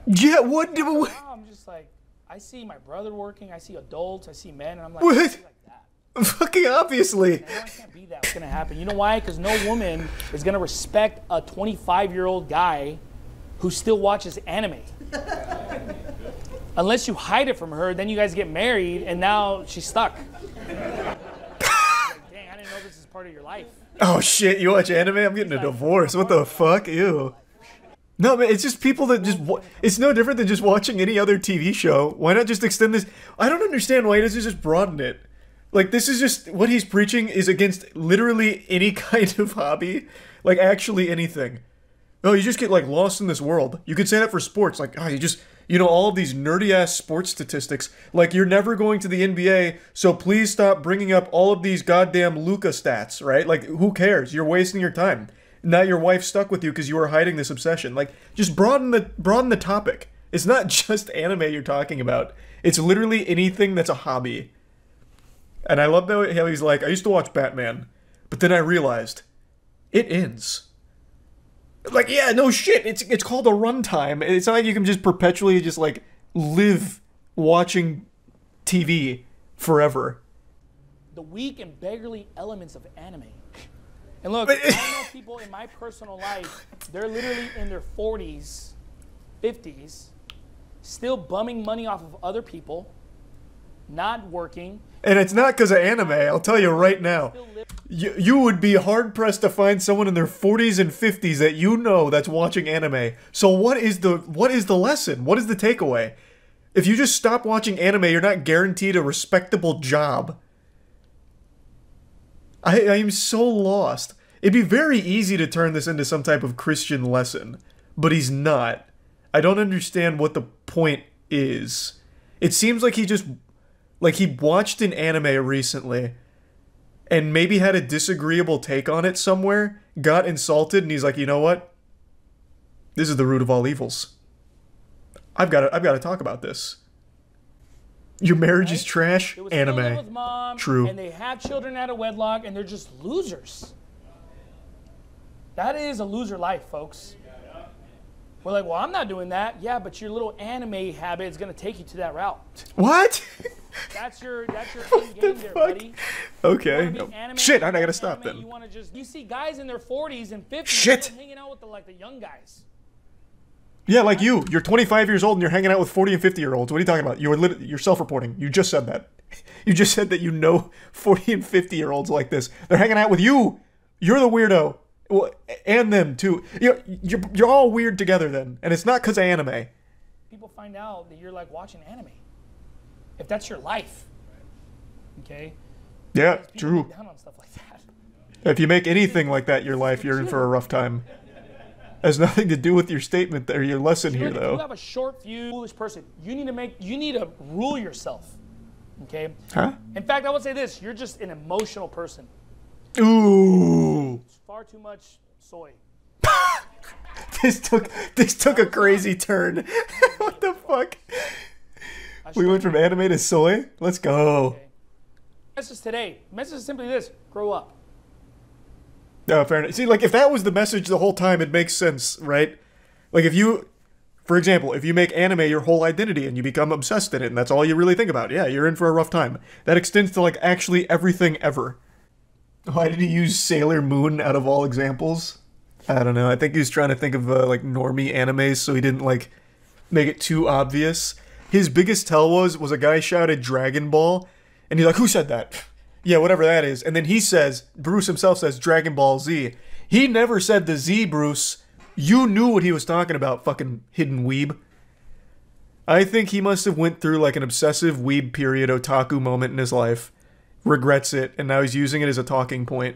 Yeah, what? I'm just like, I see my brother working, I see adults, I see men, and I'm like, what? I like that. Fucking obviously. That's gonna happen. You know why? Because no woman is gonna respect a 25-year-old guy who still watches anime. Unless you hide it from her, then you guys get married, and now she's stuck. Like, dang, I didn't know this is part of your life. Oh shit, you watch anime? I'm getting a divorce. What the fuck? Ew. No, man, it's just people that just... It's no different than just watching any other TV show. Why not just extend this? I don't understand why he doesn't just broaden it. Like, this is just... What he's preaching is against literally any kind of hobby. Like, actually anything. Oh, you just get, like, lost in this world. You could say that for sports. Like, oh, you just... You know, all of these nerdy-ass sports statistics. Like, you're never going to the NBA, so please stop bringing up all of these goddamn Luka stats, right? Like, who cares? You're wasting your time. Now your wife's stuck with you because you were hiding this obsession. Like, just broaden the topic. It's not just anime you're talking about. It's literally anything that's a hobby. And I love how he's like, I used to watch Batman, but then I realized it ends. Like, yeah, no shit. It's called a runtime. It's not like you can just perpetually just like live watching TV forever. The weak and beggarly elements of anime. And look, I know people in my personal life, they're literally in their 40s, 50s, still bumming money off of other people, not working. And it's not because of anime, I'll tell you right now. You would be hard-pressed to find someone in their 40s and 50s that you know that's watching anime. So what is the lesson? What is the takeaway? If you just stop watching anime, you're not guaranteed a respectable job. I am so lost. It'd be very easy to turn this into some type of Christian lesson, but he's not. I don't understand what the point is. It seems like he watched an anime recently and maybe had a disagreeable take on it somewhere, got insulted, and he's like, you know what? This is the root of all evils. I've got to talk about this. Your marriage is trash. Anime. With mom, true. And they had children out of wedlock, and they're just losers. That is a loser life, folks. We're like, well, I'm not doing that. Yeah, but your little anime habit is going to take you to that route. What? That's your end game there, buddy. Okay. Shit, I gotta stop then. You see guys in their 40s and 50s Shit. hanging out with the young guys. Yeah, like you. You're 25 years old and you're hanging out with 40 and 50-year-olds. What are you talking about? You're self-reporting. You just said that. You just said that you know 40 and 50-year-olds like this. They're hanging out with you. You're the weirdo. Well, and them, too. You're all weird together then. And it's not because of anime. People find out that you're, like, watching anime. If that's your life. Okay? Yeah, true. Get down on stuff like that. If you make anything like that in your life, you're in for a rough time. Has nothing to do with your statement or your lesson here, though. If you have a short view, foolish person, you need to rule yourself. Okay? Huh? In fact, I would say this: you're just an emotional person. Ooh. It's far too much soy. This took a crazy turn. What the fuck? We went from anime to soy. Let's go. Okay. Message today. Message is simply this: grow up. No, fair enough. See, like, if that was the message the whole time, it makes sense, right? Like, if you, for example, if you make anime your whole identity and you become obsessed in it and that's all you really think about, yeah, you're in for a rough time. That extends to, like, actually everything ever. Why did he use Sailor Moon out of all examples? I don't know. I think he was trying to think of, like, normie animes so he didn't, like, make it too obvious. His biggest tell was a guy shouted Dragon Ball, and he's like, who said that? Yeah, whatever that is. And then he says, Bruce himself says Dragon Ball Z. He never said the Z, Bruce. You knew what he was talking about, fucking hidden weeb. I think he must have went through like an obsessive weeb period otaku moment in his life. Regrets it, and now he's using it as a talking point.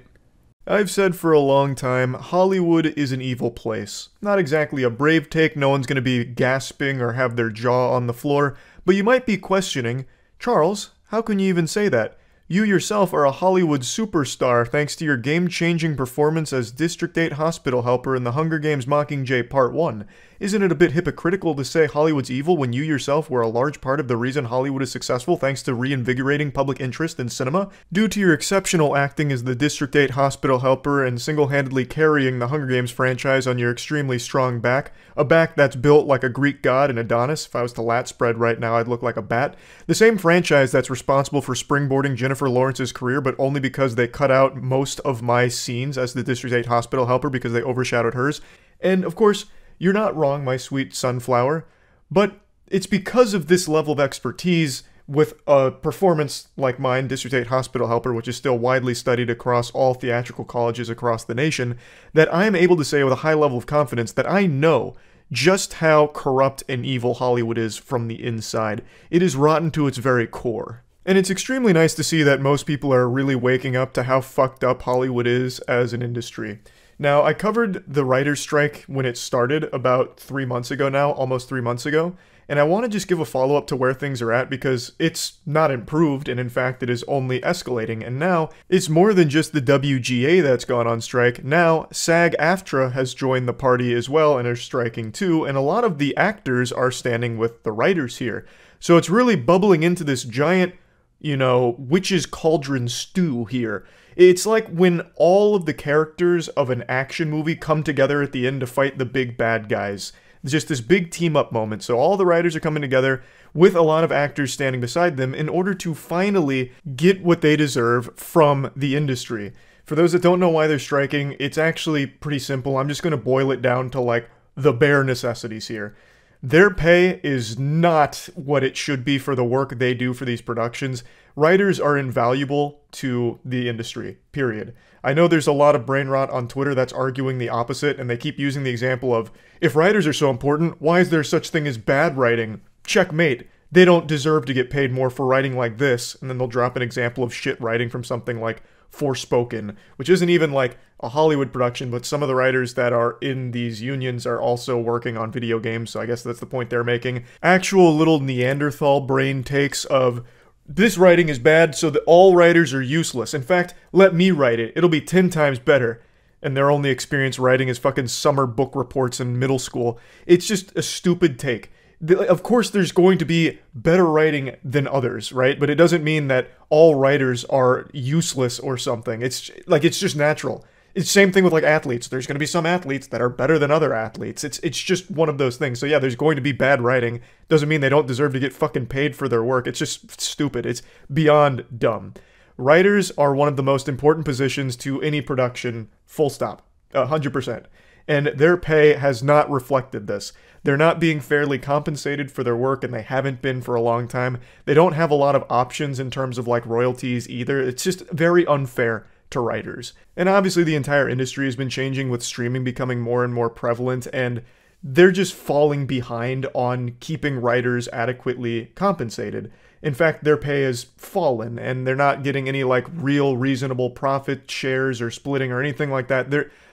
I've said for a long time, Hollywood is an evil place. Not exactly a brave take, no one's gonna be gasping or have their jaw on the floor, but you might be questioning, Charles, how can you even say that? You yourself are a Hollywood superstar thanks to your game-changing performance as District 8 hospital helper in the Hunger Games Mockingjay Part 1. Isn't it a bit hypocritical to say Hollywood's evil when you yourself were a large part of the reason Hollywood is successful thanks to reinvigorating public interest in cinema? Due to your exceptional acting as the District 8 hospital helper and single-handedly carrying the Hunger Games franchise on your extremely strong back, a back that's built like a Greek god in Adonis. If I was to lat spread right now, I'd look like a bat. The same franchise that's responsible for springboarding Jennifer Jennifer Lawrence's career, but only because they cut out most of my scenes as the District 8 hospital helper because they overshadowed hers. And of course, you're not wrong, my sweet sunflower, but it's because of this level of expertise with a performance like mine, District 8 hospital helper, which is still widely studied across all theatrical colleges across the nation, that I am able to say with a high level of confidence that I know just how corrupt and evil Hollywood is from the inside. It is rotten to its very core. And it's extremely nice to see that most people are really waking up to how fucked up Hollywood is as an industry. Now, I covered the writer's strike when it started about 3 months ago now, almost 3 months ago, and I want to just give a follow-up to where things are at because it's not improved, and in fact it is only escalating, and now it's more than just the WGA that's gone on strike. Now, SAG-AFTRA has joined the party as well and are striking too, and a lot of the actors are standing with the writers here. So it's really bubbling into this giant, you know, witch's cauldron stew here. It's like when all of the characters of an action movie come together at the end to fight the big bad guys. Just this big team-up moment. So all the writers are coming together with a lot of actors standing beside them in order to finally get what they deserve from the industry. For those that don't know why they're striking, it's actually pretty simple. I'm just going to boil it down to like the bare necessities here. Their pay is not what it should be for the work they do for these productions. Writers are invaluable to the industry, period. I know there's a lot of brain rot on Twitter that's arguing the opposite, and they keep using the example of, if writers are so important, why is there such thing as bad writing? Checkmate. They don't deserve to get paid more for writing like this, and then they'll drop an example of shit writing from something like Forspoken, which isn't even like a Hollywood production, but some of the writers that are in these unions are also working on video games, so I guess that's the point they're making. Actual little Neanderthal brain takes of, this writing is bad, so that all writers are useless. In fact, let me write it. It'll be 10 times better. And their only experience writing is fucking summer book reports in middle school. It's just a stupid take. Of course, there's going to be better writing than others, right? But it doesn't mean that all writers are useless or something. It's just natural. It's the same thing with like athletes. There's going to be some athletes that are better than other athletes. It's just one of those things. So yeah, there's going to be bad writing. Doesn't mean they don't deserve to get fucking paid for their work. It's just stupid. It's beyond dumb. Writers are one of the most important positions to any production, full stop, 100%. And their pay has not reflected this. They're not being fairly compensated for their work, and they haven't been for a long time. They don't have a lot of options in terms of like royalties either. It's just very unfair to writers. And obviously the entire industry has been changing with streaming becoming more and more prevalent, and they're just falling behind on keeping writers adequately compensated. In fact, their pay has fallen, and they're not getting any like real reasonable profit shares or splitting or anything like that.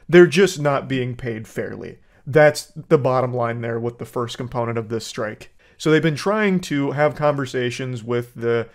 They're just not being paid fairly. That's the bottom line there with the first component of this strike. So they've been trying to have conversations with the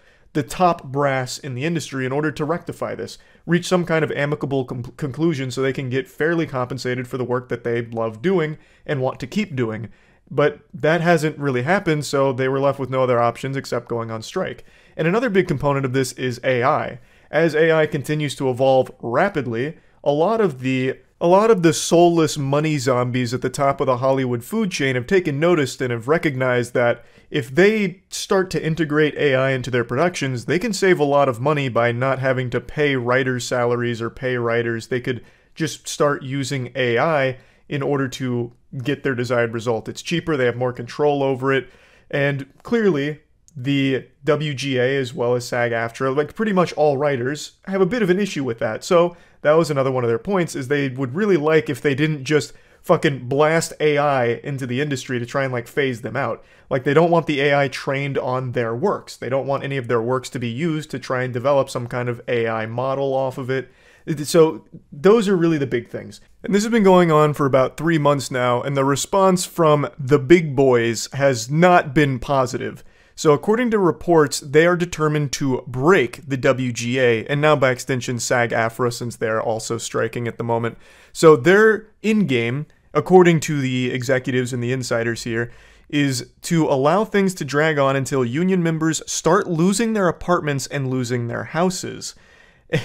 top brass in the industry in order to rectify this, reach some kind of amicable conclusion so they can get fairly compensated for the work that they love doing and want to keep doing. But that hasn't really happened, so they were left with no other options except going on strike. And another big component of this is AI. As AI continues to evolve rapidly, a lot of the soulless money zombies at the top of the Hollywood food chain have taken notice and have recognized that if they start to integrate AI into their productions, they can save a lot of money by not having to pay writers' salaries or pay writers. They could just start using AI in order to get their desired result. It's cheaper, they have more control over it, and clearly the WGA as well as SAG-AFTRA, like pretty much all writers, have a bit of an issue with that. So that was another one of their points, is they would really like if they didn't just fucking blast AI into the industry to try and like phase them out. Like they don't want the AI trained on their works. They don't want any of their works to be used to try and develop some kind of AI model off of it. So those are really the big things. And this has been going on for about 3 months now, and the response from the big boys has not been positive. So according to reports, they are determined to break the WGA, and now by extension SAG-AFTRA, since they're also striking at the moment. So their in-game, according to the executives and the insiders here, is to allow things to drag on until union members start losing their apartments and losing their houses.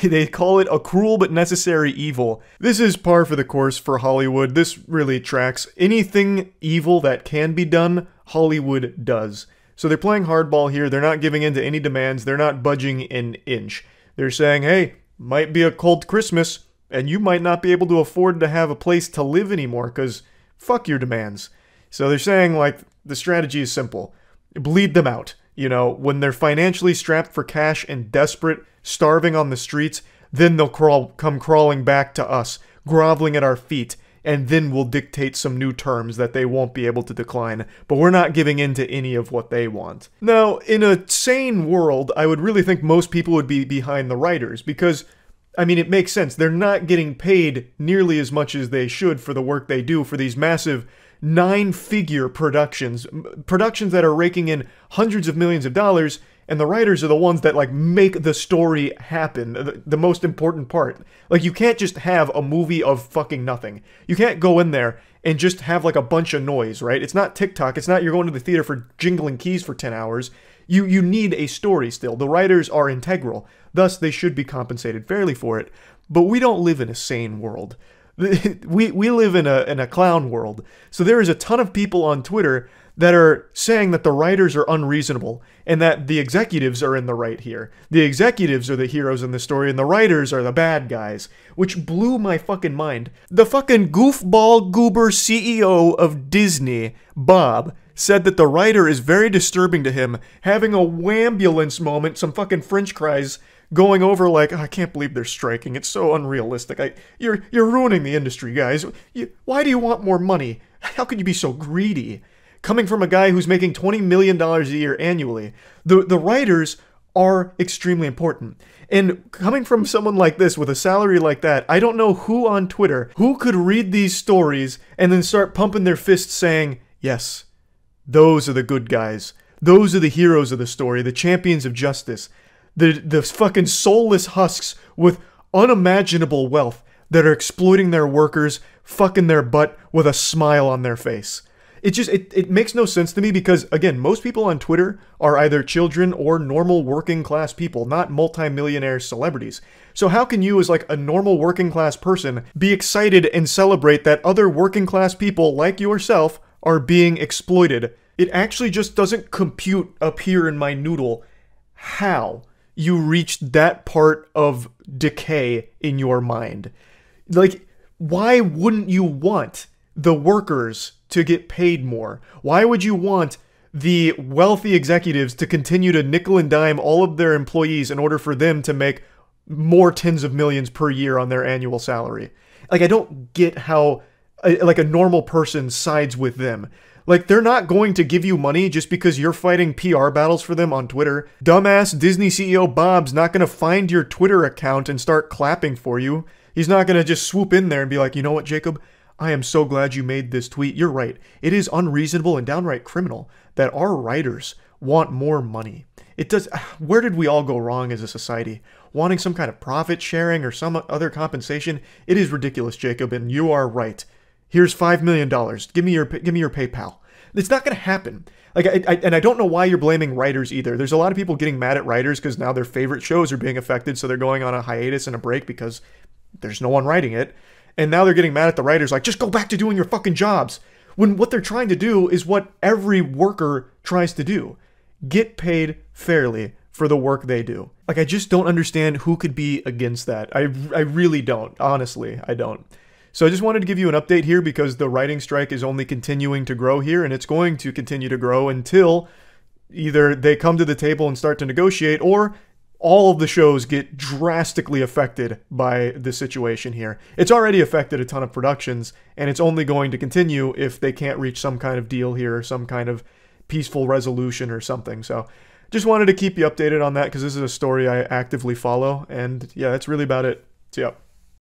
They call it a cruel but necessary evil. This is par for the course for Hollywood. This really tracks. Anything evil that can be done, Hollywood does. So they're playing hardball here. They're not giving in to any demands. They're not budging an inch. They're saying, hey, might be a cold Christmas, and you might not be able to afford to have a place to live anymore, because fuck your demands. So they're saying, like, the strategy is simple. Bleed them out. You know, when they're financially strapped for cash and desperate, starving on the streets, then they'll come crawling back to us, groveling at our feet, and then we'll dictate some new terms that they won't be able to decline, but we're not giving in to any of what they want. Now, in a sane world, I would really think most people would be behind the writers, because, I mean, it makes sense. They're not getting paid nearly as much as they should for the work they do for these massive 9-figure productions that are raking in hundreds of millions of dollars, and the writers are the ones that, like, make the story happen, the most important part. Like, you can't just have a movie of fucking nothing. You can't go in there and just have, like, a bunch of noise, right? It's not TikTok. It's not you're going to the theater for jingling keys for 10 hours. You need a story still. The writers are integral. Thus, they should be compensated fairly for it. But we don't live in a sane world. We live in a clown world. So there is a ton of people on Twitter that are saying that the writers are unreasonable and that the executives are in the right here. The executives are the heroes in the story and the writers are the bad guys, which blew my fucking mind. The fucking goofball goober CEO of Disney, Bob, said that the writer is very disturbing to him, having a wambulance moment, some fucking French cries, going over like, oh, I can't believe they're striking. It's so unrealistic. You're ruining the industry, guys. Why do you want more money? How could you be so greedy? Coming from a guy who's making $20 million a year annually, the writers are extremely important. And coming from someone like this with a salary like that, I don't know who on Twitter who could read these stories and then start pumping their fists saying, yes, those are the good guys. Those are the heroes of the story, the champions of justice. The fucking soulless husks with unimaginable wealth that are exploiting their workers, fucking their butt with a smile on their face. It makes no sense to me because, again, most people on Twitter are either children or normal working class people, not multimillionaire celebrities. So how can you, as like a normal working class person, be excited and celebrate that other working class people like yourself are being exploited? It actually just doesn't compute up here in my noodle how you reached that part of decay in your mind. Like, why wouldn't you want the workers to get paid more? Why would you want the wealthy executives to continue to nickel and dime all of their employees in order for them to make more tens of millions per year on their annual salary? Like, I don't get how, like, a normal person sides with them. Like, they're not going to give you money just because you're fighting PR battles for them on Twitter. Dumbass Disney CEO Bob's not going to find your Twitter account and start clapping for you. He's not going to just swoop in there and be like, you know what, Jacob? I am so glad you made this tweet. You're right. It is unreasonable and downright criminal that our writers want more money. It does. Where did we all go wrong as a society? Wanting some kind of profit sharing or some other compensation? It is ridiculous, Jacob, and you are right. Here's $5 million. Give me your PayPal. It's not going to happen. Like, I don't know why you're blaming writers either. There's a lot of people getting mad at writers because now their favorite shows are being affected, so they're going on a hiatus and a break because there's no one writing it. And now they're getting mad at the writers, like, just go back to doing your fucking jobs. When what they're trying to do is what every worker tries to do. Get paid fairly for the work they do. Like, I just don't understand who could be against that. I really don't. Honestly, I don't. So I just wanted to give you an update here because the writing strike is only continuing to grow here, and it's going to continue to grow until either they come to the table and start to negotiate, or all of the shows get drastically affected by the situation here. It's already affected a ton of productions, and it's only going to continue if they can't reach some kind of deal here or some kind of peaceful resolution or something. So just wanted to keep you updated on that because this is a story I actively follow, and yeah, that's really about it. So yeah.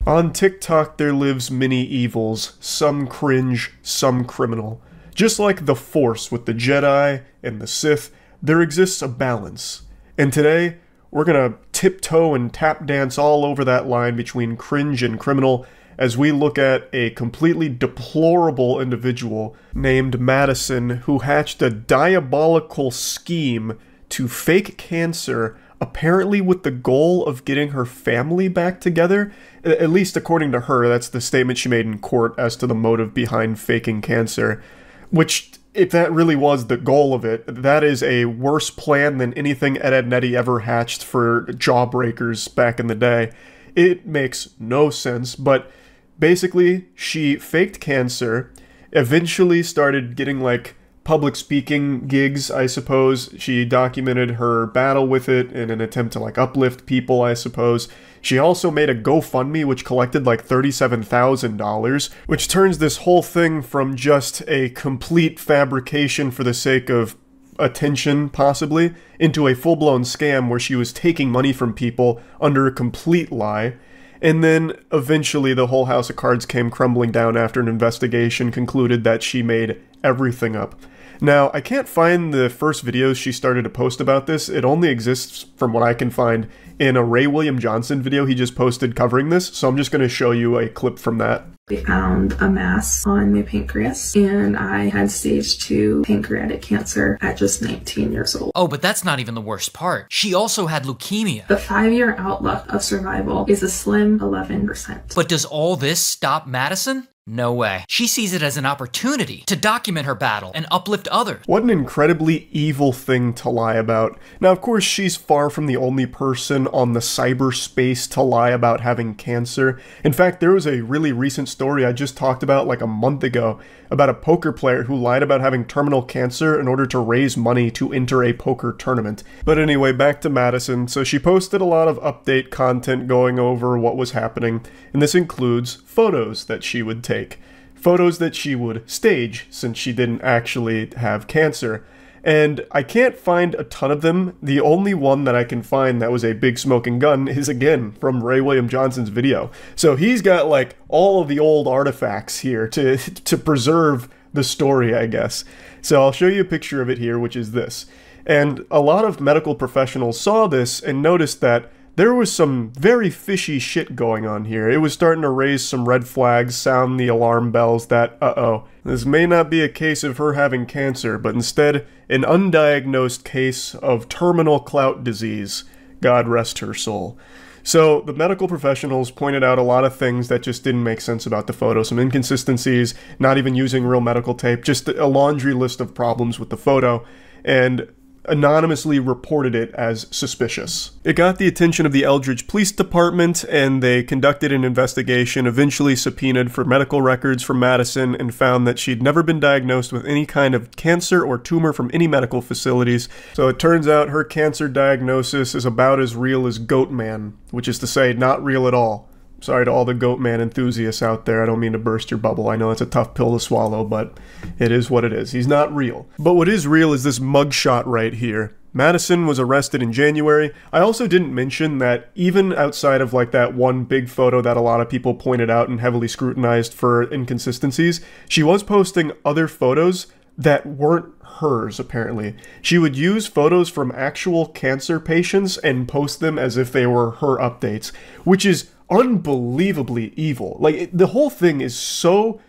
On TikTok, there lives many evils, some cringe, some criminal. Just like the Force with the Jedi and the Sith, there exists a balance. And today, we're gonna tiptoe and tap dance all over that line between cringe and criminal as we look at a completely deplorable individual named Madison who hatched a diabolical scheme to fake cancer, apparently with the goal of getting her family back together. At least according to her, that's the statement she made in court as to the motive behind faking cancer. Which, if that really was the goal of it, that is a worse plan than anything Ed, Edd n Eddy ever hatched for jawbreakers back in the day. It makes no sense, but basically, she faked cancer, eventually started getting, like, public speaking gigs, I suppose. She documented her battle with it in an attempt to, like, uplift people, I suppose. She also made a GoFundMe, which collected, like, $37,000, which turns this whole thing from just a complete fabrication for the sake of attention, possibly, into a full-blown scam where she was taking money from people under a complete lie. And then, eventually, the whole house of cards came crumbling down after an investigation concluded that she made everything up. Now, I can't find the first videos she started to post about this. It only exists, from what I can find, in a Ray William Johnson video he just posted covering this, so I'm just going to show you a clip from that. They found a mass on my pancreas, and I had stage 2 pancreatic cancer at just 19 years old. Oh, but that's not even the worst part. She also had leukemia. The 5-year outlook of survival is a slim 11%. But does all this stop Madison? No way. She sees it as an opportunity to document her battle and uplift others. What an incredibly evil thing to lie about. Now, of course, she's far from the only person on the cyberspace to lie about having cancer. In fact, there was a really recent story I just talked about like a month ago about a poker player who lied about having terminal cancer in order to raise money to enter a poker tournament. But anyway, back to Madison. So she posted a lot of update content going over what was happening, and this includes photos that she would take. Photos that she would stage, since she didn't actually have cancer. And I can't find a ton of them. The only one that I can find that was a big smoking gun is, again, from Ray William Johnson's video. So he's got, like, all of the old artifacts here to preserve the story, I guess. So I'll show you a picture of it here, which is this. And a lot of medical professionals saw this and noticed that there was some very fishy shit going on here. It was starting to raise some red flags, sound the alarm bells that, uh-oh, this may not be a case of her having cancer, but instead an undiagnosed case of terminal clout disease. God rest her soul. So the medical professionals pointed out a lot of things that just didn't make sense about the photo. Some inconsistencies, not even using real medical tape, just a laundry list of problems with the photo, and anonymously reported it as suspicious. It got the attention of the Eldridge Police Department, and they conducted an investigation, eventually subpoenaed for medical records from Madison, and found that she'd never been diagnosed with any kind of cancer or tumor from any medical facilities. So it turns out her cancer diagnosis is about as real as Goatman, which is to say, not real at all. Sorry to all the Goatman enthusiasts out there, I don't mean to burst your bubble. I know it's a tough pill to swallow, but it is what it is. He's not real. But what is real is this mugshot right here. Madison was arrested in January. I also didn't mention that even outside of like that one big photo that a lot of people pointed out and heavily scrutinized for inconsistencies, she was posting other photos that weren't hers, apparently. She would use photos from actual cancer patients and post them as if they were her updates, which is unbelievably evil. Like, the whole thing is so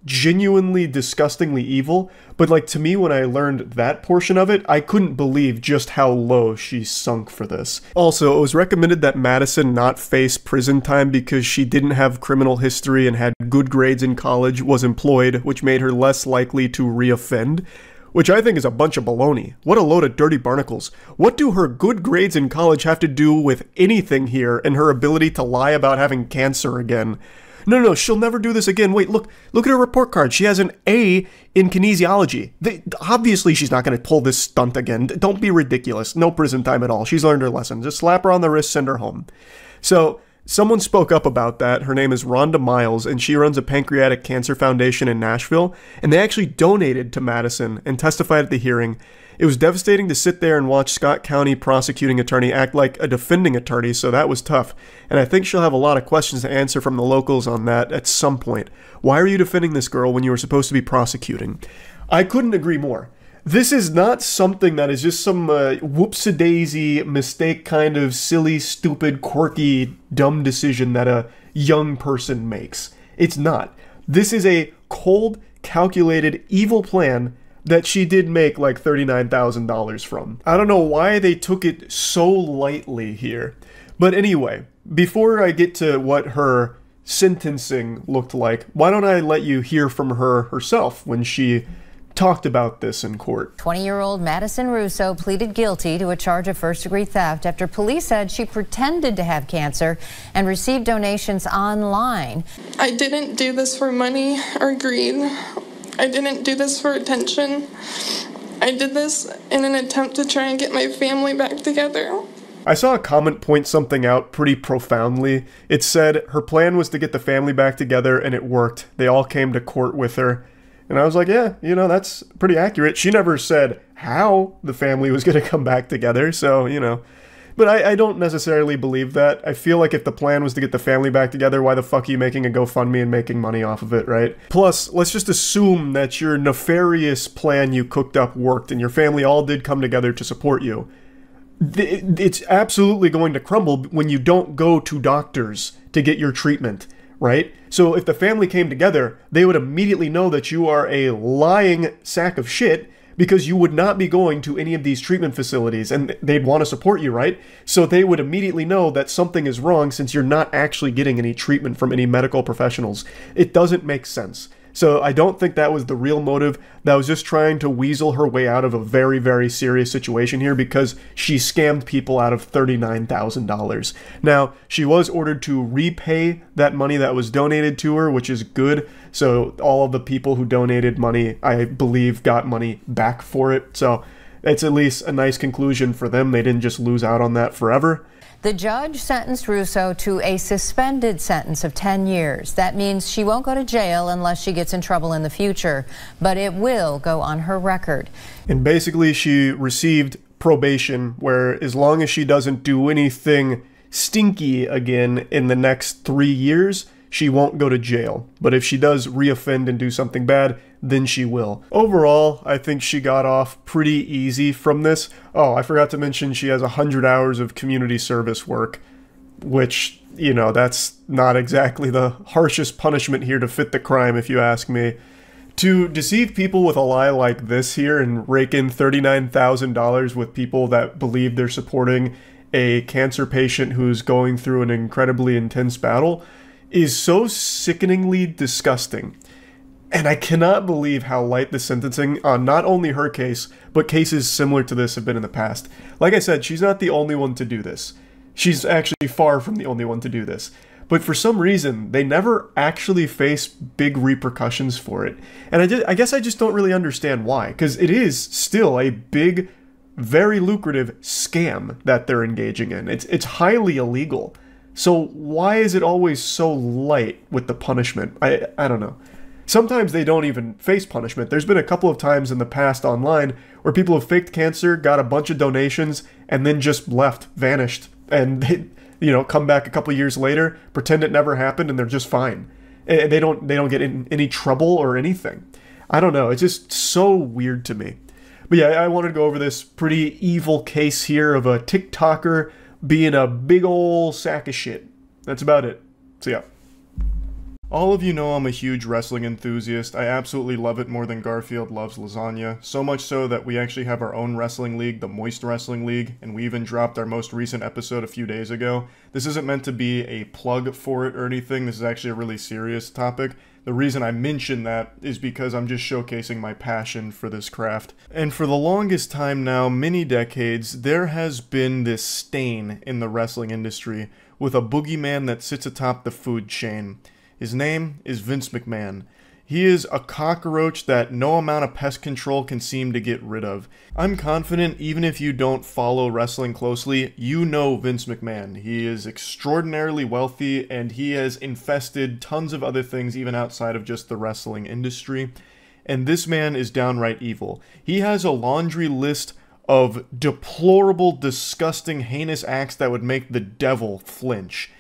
genuinely disgustingly evil, but like, to me, when I learned that portion of it, I couldn't believe just how low she sunk for this. Also, it was recommended that Madison not face prison time because she didn't have criminal history and had good grades in college, was employed, which made her less likely to reoffend. Which I think is a bunch of baloney. What a load of dirty barnacles. What do her good grades in college have to do with anything here and her ability to lie about having cancer again? No, she'll never do this again. Wait, look at her report card. She has an A in kinesiology. Obviously, she's not going to pull this stunt again. Don't be ridiculous. No prison time at all. She's learned her lesson. Just slap her on the wrist, send her home. So, someone spoke up about that. Her name is Rhonda Miles, and she runs a pancreatic cancer foundation in Nashville, and they actually donated to Madison and testified at the hearing. It was devastating to sit there and watch Scott County prosecuting attorney act like a defending attorney, so that was tough. And I think she'll have a lot of questions to answer from the locals on that at some point. Why are you defending this girl when you were supposed to be prosecuting? I couldn't agree more. This is not something that is just some whoops-a-daisy mistake kind of silly, stupid, quirky, dumb decision that a young person makes. It's not. This is a cold, calculated, evil plan that she did make like $39,000 from. I don't know why they took it so lightly here. But anyway, before I get to what her sentencing looked like, why don't I let you hear from her herself when she talked about this in court. 20-year-old Madison Russo pleaded guilty to a charge of first-degree theft after police said she pretended to have cancer and received donations online. I didn't do this for money or greed. I didn't do this for attention. I did this in an attempt to try and get my family back together. I saw a comment point something out pretty profoundly. It said her plan was to get the family back together, and it worked. They all came to court with her. And I was like, yeah, you know, that's pretty accurate. She never said how the family was going to come back together, so, you know. But I don't necessarily believe that. I feel like if the plan was to get the family back together, why the fuck are you making a GoFundMe and making money off of it, right? Plus, let's just assume that your nefarious plan you cooked up worked and your family all did come together to support you. It's absolutely going to crumble when you don't go to doctors to get your treatment, right? So if the family came together, they would immediately know that you are a lying sack of shit because you would not be going to any of these treatment facilities and they'd want to support you, right? So they would immediately know that something is wrong since you're not actually getting any treatment from any medical professionals. It doesn't make sense. So I don't think that was the real motive. That was just trying to weasel her way out of a very, very serious situation here because she scammed people out of $39,000. Now, she was ordered to repay that money that was donated to her, which is good. So all of the people who donated money, I believe, got money back for it. So it's at least a nice conclusion for them. They didn't just lose out on that forever. The judge sentenced Russo to a suspended sentence of 10 years. That means she won't go to jail unless she gets in trouble in the future, but it will go on her record. And basically she received probation where as long as she doesn't do anything stinky again in the next 3 years, she won't go to jail. But if she does reoffend and do something bad, then she will. Overall, I think she got off pretty easy from this. Oh, I forgot to mention she has 100 hours of community service work, which, you know, that's not exactly the harshest punishment here to fit the crime, if you ask me. To deceive people with a lie like this here and rake in $39,000 with people that believe they're supporting a cancer patient who's going through an incredibly intense battle is so sickeningly disgusting. And I cannot believe how light the sentencing on not only her case, but cases similar to this have been in the past. Like I said, she's not the only one to do this. She's actually far from the only one to do this. But for some reason, they never actually face big repercussions for it. And I guess I just don't really understand why. Because it is still a big, very lucrative scam that they're engaging in. It's highly illegal. So why is it always so light with the punishment? I don't know. Sometimes they don't even face punishment. There's been a couple of times in the past online where people have faked cancer, got a bunch of donations, and then just left, vanished. And they, you know, come back a couple of years later, pretend it never happened, and they're just fine. They don't get in any trouble or anything. I don't know. It's just so weird to me. But yeah, I wanted to go over this pretty evil case here of a TikToker being a big ol' sack of shit. That's about it. So yeah. All of you know I'm a huge wrestling enthusiast. I absolutely love it more than Garfield loves lasagna. So much so that we actually have our own wrestling league, the Moist Wrestling League, and we even dropped our most recent episode a few days ago. This isn't meant to be a plug for it or anything. This is actually a really serious topic. The reason I mention that is because I'm just showcasing my passion for this craft. And for the longest time now, many decades, there has been this stain in the wrestling industry with a boogeyman that sits atop the food chain. His name is Vince McMahon. He is a cockroach that no amount of pest control can seem to get rid of. I'm confident even if you don't follow wrestling closely, you know Vince McMahon. He is extraordinarily wealthy and he has infested tons of other things even outside of just the wrestling industry. And this man is downright evil. He has a laundry list of deplorable, disgusting, heinous acts that would make the devil flinch.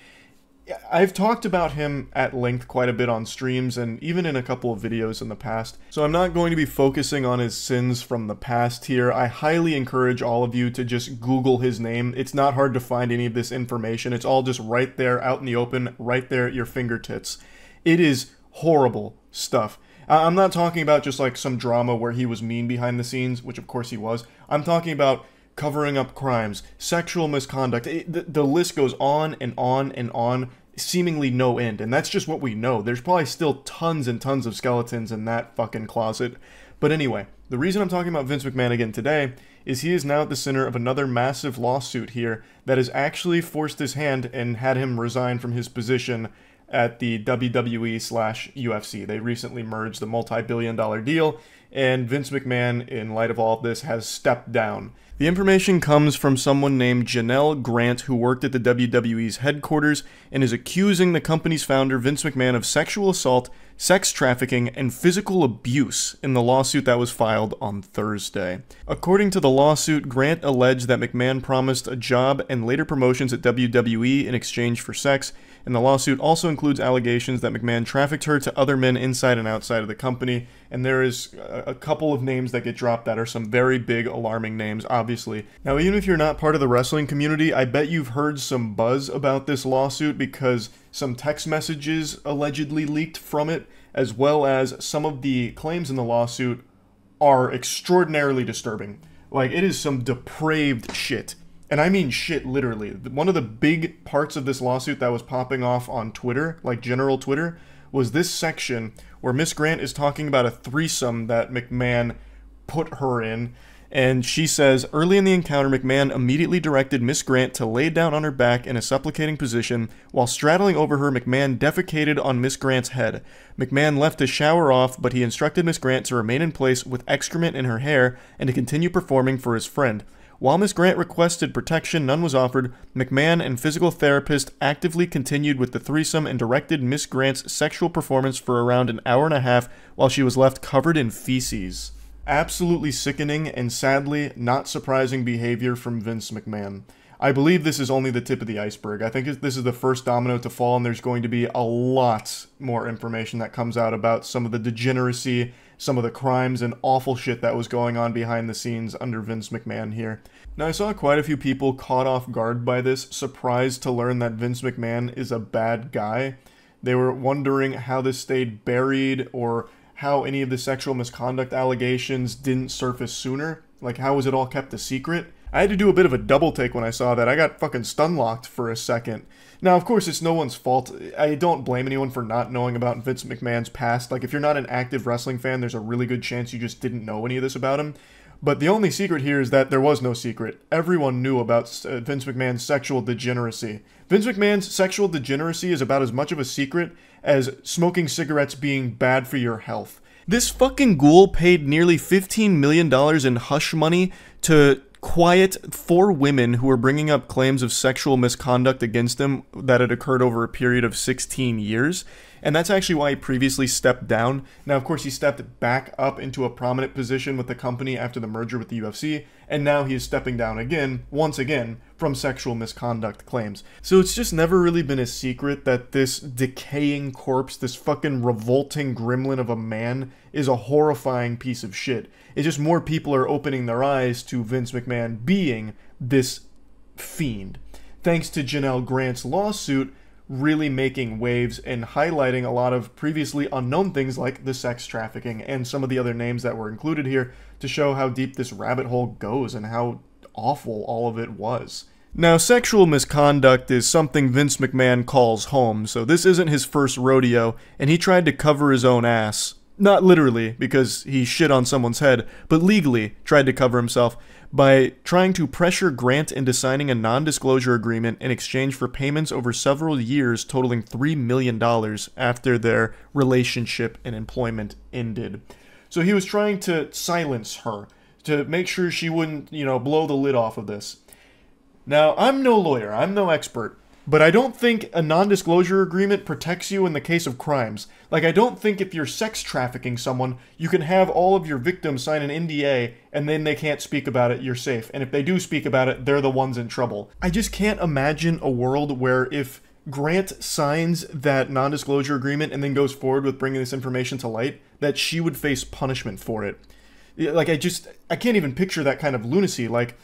I've talked about him at length quite a bit on streams and even in a couple of videos in the past, so I'm not going to be focusing on his sins from the past here. I highly encourage all of you to just Google his name. It's not hard to find any of this information. It's all just right there out in the open, right there at your fingertips. It is horrible stuff. I'm not talking about just like some drama where he was mean behind the scenes, which of course he was. I'm talking about covering up crimes, sexual misconduct. The list goes on and on and on, seemingly no end. And that's just what we know. There's probably still tons and tons of skeletons in that fucking closet. But anyway, the reason I'm talking about Vince McMahon again today is he is now at the center of another massive lawsuit here that has actually forced his hand and had him resign from his position at the WWE/UFC. They recently merged the multi-billion-dollar deal, and Vince McMahon, in light of all of this, has stepped down. The information comes from someone named Janelle Grant, who worked at the WWE's headquarters and is accusing the company's founder, Vince McMahon, of sexual assault, sex trafficking, and physical abuse in the lawsuit that was filed on Thursday. According to the lawsuit, Grant alleged that McMahon promised a job and later promotions at WWE in exchange for sex, and the lawsuit also includes allegations that McMahon trafficked her to other men inside and outside of the company, and there is a couple of names that get dropped that are some very big, alarming names, obviously. Now, even if you're not part of the wrestling community, I bet you've heard some buzz about this lawsuit because some text messages allegedly leaked from it, as well as some of the claims in the lawsuit are extraordinarily disturbing. Like, it is some depraved shit. And I mean shit, literally. One of the big parts of this lawsuit that was popping off on Twitter, like general Twitter, was this section where Miss Grant is talking about a threesome that McMahon put her in. And she says, early in the encounter, McMahon immediately directed Miss Grant to lay down on her back in a supplicating position. While straddling over her, McMahon defecated on Miss Grant's head. McMahon left to shower off, but he instructed Miss Grant to remain in place with excrement in her hair and to continue performing for his friend. While Miss Grant requested protection, none was offered. McMahon and physical therapist actively continued with the threesome and directed Miss Grant's sexual performance for around an hour and a half while she was left covered in feces. Absolutely sickening and sadly not surprising behavior from Vince McMahon. I believe this is only the tip of the iceberg. I think this is the first domino to fall, and there's going to be a lot more information that comes out about some of the degeneracy, some of the crimes and awful shit that was going on behind the scenes under Vince McMahon here. Now, I saw quite a few people caught off guard by this, surprised to learn that Vince McMahon is a bad guy. They were wondering how this stayed buried or how any of the sexual misconduct allegations didn't surface sooner. Like, how was it all kept a secret? I had to do a bit of a double take when I saw that. I got fucking stun-locked for a second. Now, of course, it's no one's fault. I don't blame anyone for not knowing about Vince McMahon's past. Like, if you're not an active wrestling fan, there's a really good chance you just didn't know any of this about him. But the only secret here is that there was no secret. Everyone knew about Vince McMahon's sexual degeneracy. Vince McMahon's sexual degeneracy is about as much of a secret as smoking cigarettes being bad for your health. This fucking ghoul paid nearly $15 million in hush money to quiet 4 women who were bringing up claims of sexual misconduct against him that had occurred over a period of 16 years. And that's actually why he previously stepped down. Now, of course, he stepped back up into a prominent position with the company after the merger with the UFC, and now he is stepping down again, once again, from sexual misconduct claims. So it's just never really been a secret that this decaying corpse, this fucking revolting gremlin of a man, is a horrifying piece of shit. It's just more people are opening their eyes to Vince McMahon being this fiend. Thanks to Janelle Grant's lawsuit, really making waves and highlighting a lot of previously unknown things like the sex trafficking and some of the other names that were included here to show how deep this rabbit hole goes and how awful all of it was. Now, sexual misconduct is something Vince McMahon calls home, so this isn't his first rodeo, and he tried to cover his own ass. Not literally, because he shit on someone's head, but legally tried to cover himself by trying to pressure Grant into signing a non-disclosure agreement in exchange for payments over several years totaling $3 million after their relationship and employment ended. So he was trying to silence her, to make sure she wouldn't, blow the lid off of this. Now, I'm no lawyer, I'm no expert, but I don't think a non-disclosure agreement protects you in the case of crimes. Like, I don't think if you're sex trafficking someone, you can have all of your victims sign an NDA and then they can't speak about it, you're safe. And if they do speak about it, they're the ones in trouble. I just can't imagine a world where if Grant signs that non-disclosure agreement and then goes forward with bringing this information to light, that she would face punishment for it. Like, I can't even picture that kind of lunacy. Like,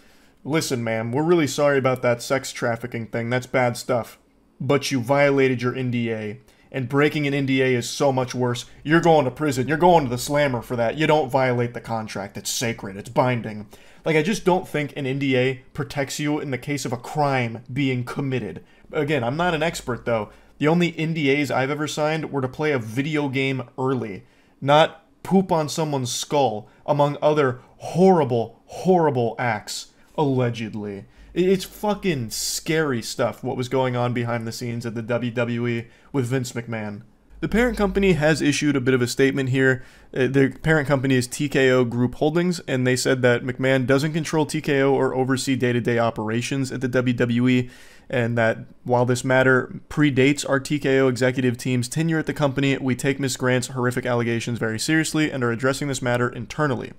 listen, ma'am, we're really sorry about that sex trafficking thing. That's bad stuff. But you violated your NDA. And breaking an NDA is so much worse. You're going to prison. You're going to the slammer for that. You don't violate the contract. It's sacred. It's binding. Like, I just don't think an NDA protects you in the case of a crime being committed. Again, I'm not an expert, though. The only NDAs I've ever signed were to play a video game early. Not poop on someone's skull, among other horrible, horrible acts, allegedly. It's fucking scary stuff what was going on behind the scenes at the WWE with Vince McMahon. The parent company has issued a bit of a statement here. The parent company is TKO Group Holdings, and they said that McMahon doesn't control TKO or oversee day-to-day operations at the WWE, and that while this matter predates our TKO executive team's tenure at the company, we take Ms. Grant's horrific allegations very seriously and are addressing this matter internally.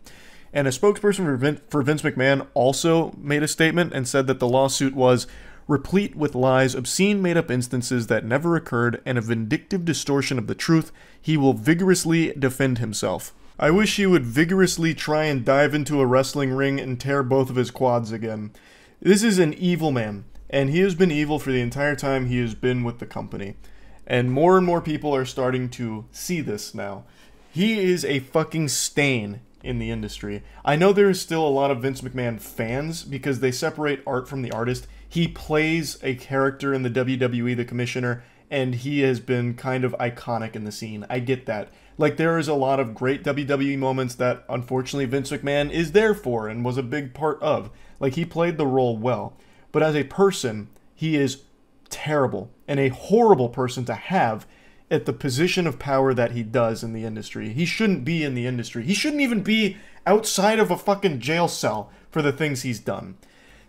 And a spokesperson for Vince McMahon also made a statement and said that the lawsuit was replete with lies, obscene made-up instances that never occurred, and a vindictive distortion of the truth. He will vigorously defend himself. I wish he would vigorously try and dive into a wrestling ring and tear both of his quads again. This is an evil man, and he has been evil for the entire time he has been with the company. And more people are starting to see this now. He is a fucking stain in the industry. I know there is still a lot of Vince McMahon fans because they separate art from the artist. He plays a character in the WWE, the commissioner, and he has been kind of iconic in the scene. I get that. Like, there is a lot of great WWE moments that, unfortunately, Vince McMahon is there for and was a big part of. Like, he played the role well. But as a person, he is terrible and a horrible person to have at the position of power that he does in the industry. He shouldn't be in the industry. He shouldn't even be outside of a fucking jail cell for the things he's done.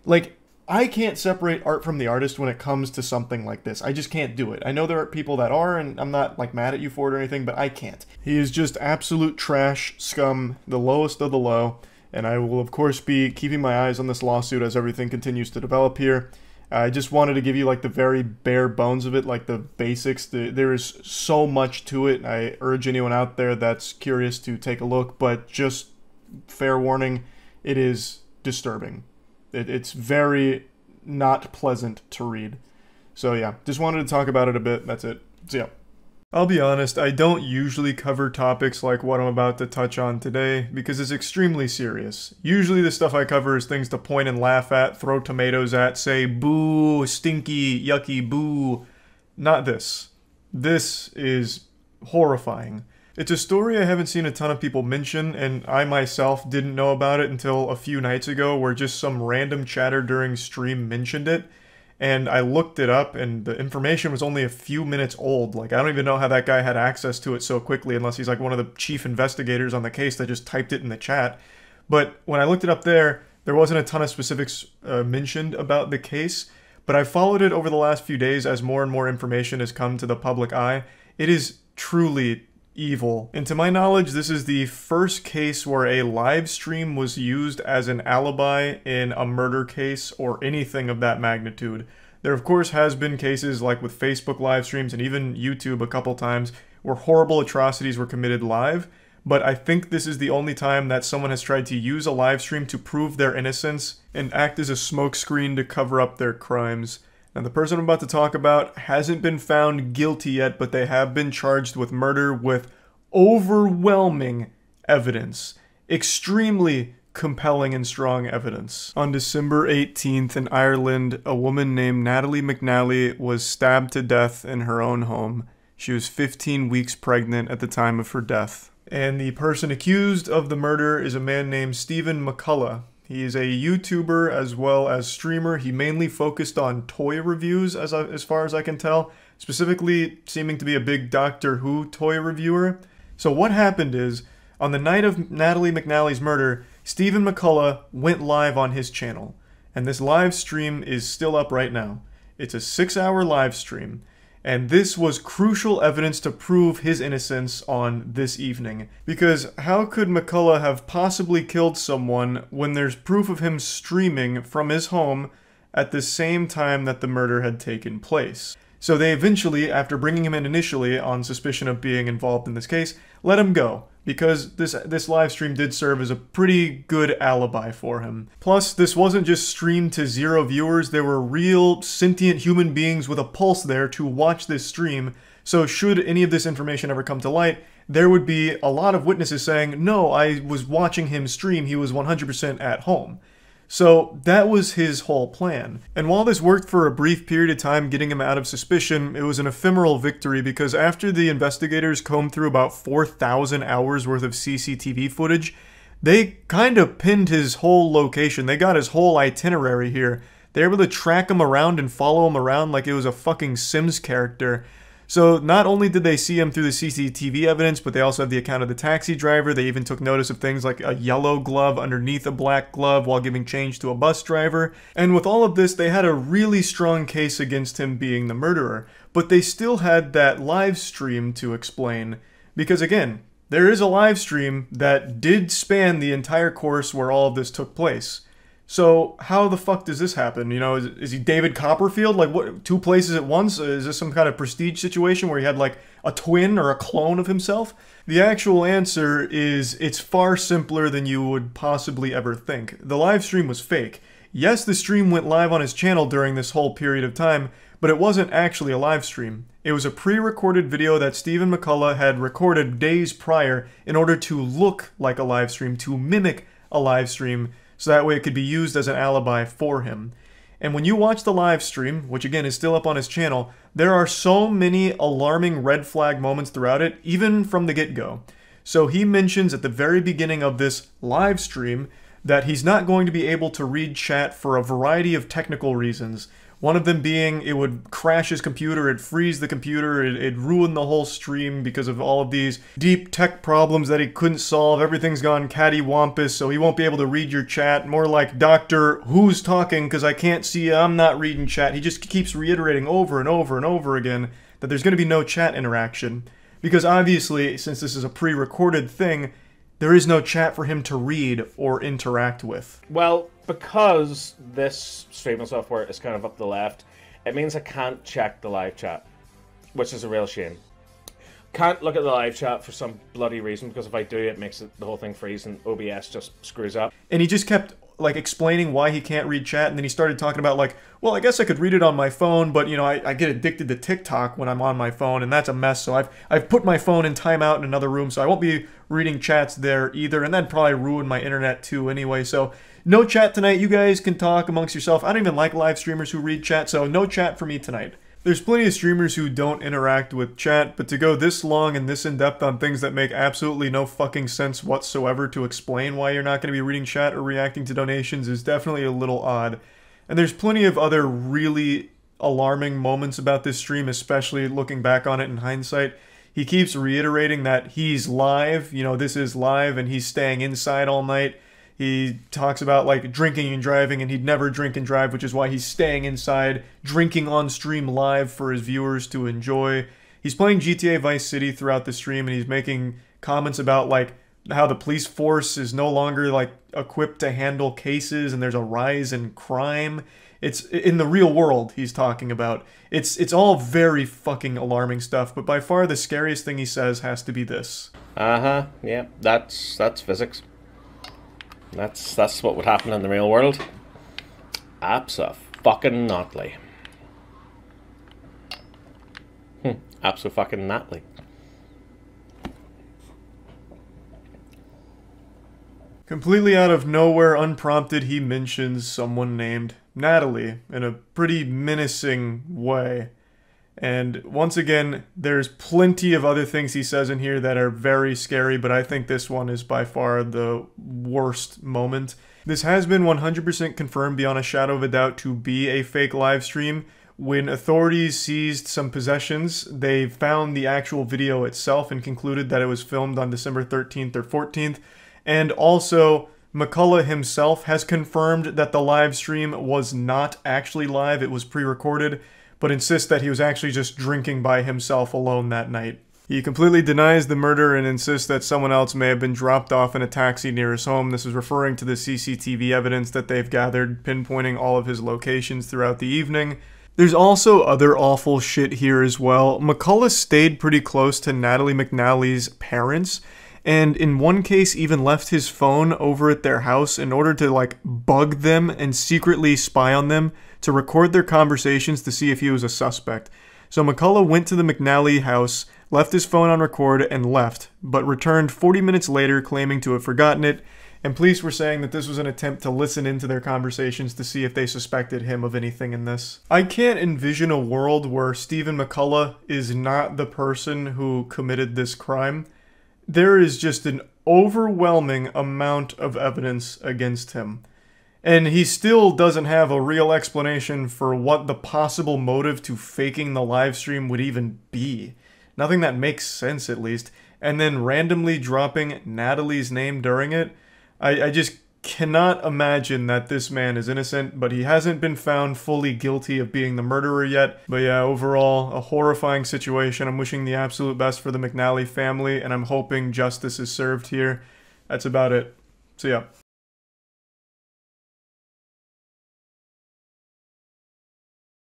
Like, I can't separate art from the artist when it comes to something like this. I just can't do it. I know there are people that are, and I'm not, like, mad at you for it or anything, but I can't. He is just absolute trash, scum, the lowest of the low, and I will, of course, be keeping my eyes on this lawsuit as everything continues to develop here. I just wanted to give you, like, the very bare bones of it, like, the basics. There is so much to it. I urge anyone out there that's curious to take a look, but just fair warning, it is disturbing. It's very not pleasant to read. So yeah, just wanted to talk about it a bit. That's it. So yeah. I'll be honest, I don't usually cover topics like what I'm about to touch on today because it's extremely serious. Usually the stuff I cover is things to point and laugh at, throw tomatoes at, say boo, stinky, yucky, boo. Not this. This is horrifying. It's a story I haven't seen a ton of people mention, and I myself didn't know about it until a few nights ago where just some random chatter during stream mentioned it, and I looked it up and the information was only a few minutes old. Like, I don't even know how that guy had access to it so quickly unless he's like one of the chief investigators on the case that just typed it in the chat. But when I looked it up there wasn't a ton of specifics mentioned about the case, but I followed it over the last few days as more and more information has come to the public eye. It is truly evil. And to my knowledge, this is the first case where a live stream was used as an alibi in a murder case or anything of that magnitude. There of course has been cases like with Facebook live streams and even YouTube a couple times where horrible atrocities were committed live, but I think this is the only time that someone has tried to use a live stream to prove their innocence and act as a smokescreen to cover up their crimes. Now, the person I'm about to talk about hasn't been found guilty yet, but they have been charged with murder with overwhelming evidence. Extremely compelling and strong evidence. On December 18th in Ireland, a woman named Natalie McNally was stabbed to death in her own home. She was 15 weeks pregnant at the time of her death. And the person accused of the murder is a man named Stephen McCullough. He is a YouTuber as well as streamer. He mainly focused on toy reviews as far as I can tell, specifically seeming to be a big Doctor Who toy reviewer. So what happened is, on the night of Natalie McNally's murder, Stephen McCullough went live on his channel. And this live stream is still up right now. It's a 6-hour live stream. And this was crucial evidence to prove his innocence on this evening. Because how could McCullough have possibly killed someone when there's proof of him streaming from his home at the same time that the murder had taken place? So they eventually, after bringing him in initially on suspicion of being involved in this case, let him go, because this live stream did serve as a pretty good alibi for him. Plus, this wasn't just streamed to 0 viewers, there were real sentient human beings with a pulse there to watch this stream, so should any of this information ever come to light, there would be a lot of witnesses saying, no, I was watching him stream, he was 100% at home. So that was his whole plan. And while this worked for a brief period of time getting him out of suspicion, it was an ephemeral victory because after the investigators combed through about 4,000 hours worth of CCTV footage, they kind of pinned his whole location. They got his whole itinerary here. They were able to track him around and follow him around like it was a fucking Sims character. So not only did they see him through the CCTV evidence, but they also have the account of the taxi driver. They even took notice of things like a yellow glove underneath a black glove while giving change to a bus driver. And with all of this, they had a really strong case against him being the murderer. But they still had that live stream to explain. Because again, there is a live stream that did span the entire course where all of this took place. So how the fuck does this happen? You know, is he David Copperfield? Like, what, 2 places at once? Is this some kind of prestige situation where he had like a twin or a clone of himself? The actual answer is it's far simpler than you would possibly ever think. The live stream was fake. Yes, the stream went live on his channel during this whole period of time, but it wasn't actually a live stream. It was a pre-recorded video that Stephen McCullough had recorded days prior in order to look like a live stream, to mimic a live stream, so that way it could be used as an alibi for him. And when you watch the live stream, which again is still up on his channel, there are so many alarming red flag moments throughout it, even from the get-go. So he mentions at the very beginning of this live stream that he's not going to be able to read chat for a variety of technical reasons. One of them being it would crash his computer, it'd freeze the computer, it'd ruin the whole stream because of all of these deep tech problems that he couldn't solve. Everything's gone cattywampus, so he won't be able to read your chat. More like, Doctor, who's talking? Because I can't see you, I'm not reading chat. He just keeps reiterating over and over and over again that there's going to be no chat interaction. Because obviously, since this is a pre-recorded thing, there is no chat for him to read or interact with. Well, because this streaming software is kind of up the left, it means I can't check the live chat, which is a real shame. Can't look at the live chat for some bloody reason, because if I do, it makes the whole thing freeze and OBS just screws up. And he just kept like explaining why he can't read chat, and then he started talking about like, well, I guess I could read it on my phone, but you know, I get addicted to TikTok when I'm on my phone, and that's a mess, so I've put my phone in timeout in another room, so I won't be reading chats there either, and that'd probably ruin my internet too anyway, so no chat tonight. You guys can talk amongst yourself. I don't even like live streamers who read chat, so no chat for me tonight. There's plenty of streamers who don't interact with chat, but to go this long and this in-depth on things that make absolutely no fucking sense whatsoever to explain why you're not going to be reading chat or reacting to donations is definitely a little odd. And there's plenty of other really alarming moments about this stream, especially looking back on it in hindsight. He keeps reiterating that he's live, you know, this is live, and he's staying inside all night. He talks about like drinking and driving, and he'd never drink and drive, which is why he's staying inside, drinking on stream live for his viewers to enjoy. He's playing GTA Vice City throughout the stream, and he's making comments about like how the police force is no longer like equipped to handle cases, and there's a rise in crime. It's in the real world he's talking about. It's all very fucking alarming stuff, but by far the scariest thing he says has to be this. Yeah, that's physics. That's what would happen in the real world. Abso-fucking-notly. Abso-fucking-notly. Completely out of nowhere, unprompted, he mentions someone named Natalie in a pretty menacing way. And once again, there's plenty of other things he says in here that are very scary, but I think this one is by far the worst moment. This has been 100% confirmed beyond a shadow of a doubt to be a fake live stream. When authorities seized some possessions, they found the actual video itself and concluded that it was filmed on December 13th or 14th. And also, McCullough himself has confirmed that the live stream was not actually live, it was pre-recorded, but insists that he was actually just drinking by himself alone that night. He completely denies the murder and insists that someone else may have been dropped off in a taxi near his home. This is referring to the CCTV evidence that they've gathered, pinpointing all of his locations throughout the evening. There's also other awful shit here as well. McCullough stayed pretty close to Natalie McNally's parents, and in one case even left his phone over at their house in order to like bug them and secretly spy on them to record their conversations to see if he was a suspect. So McCullough went to the McNally house, left his phone on record, and left, but returned 40 minutes later claiming to have forgotten it. And police were saying that this was an attempt to listen into their conversations to see if they suspected him of anything in this. I can't envision a world where Stephen McCullough is not the person who committed this crime. There is just an overwhelming amount of evidence against him. And he still doesn't have a real explanation for what the possible motive to faking the live stream would even be. Nothing that makes sense, at least. And then randomly dropping Natalie's name during it. I just cannot imagine that this man is innocent, but he hasn't been found fully guilty of being the murderer yet. But yeah, overall, a horrifying situation. I'm wishing the absolute best for the McNally family, and I'm hoping justice is served here. That's about it. See ya.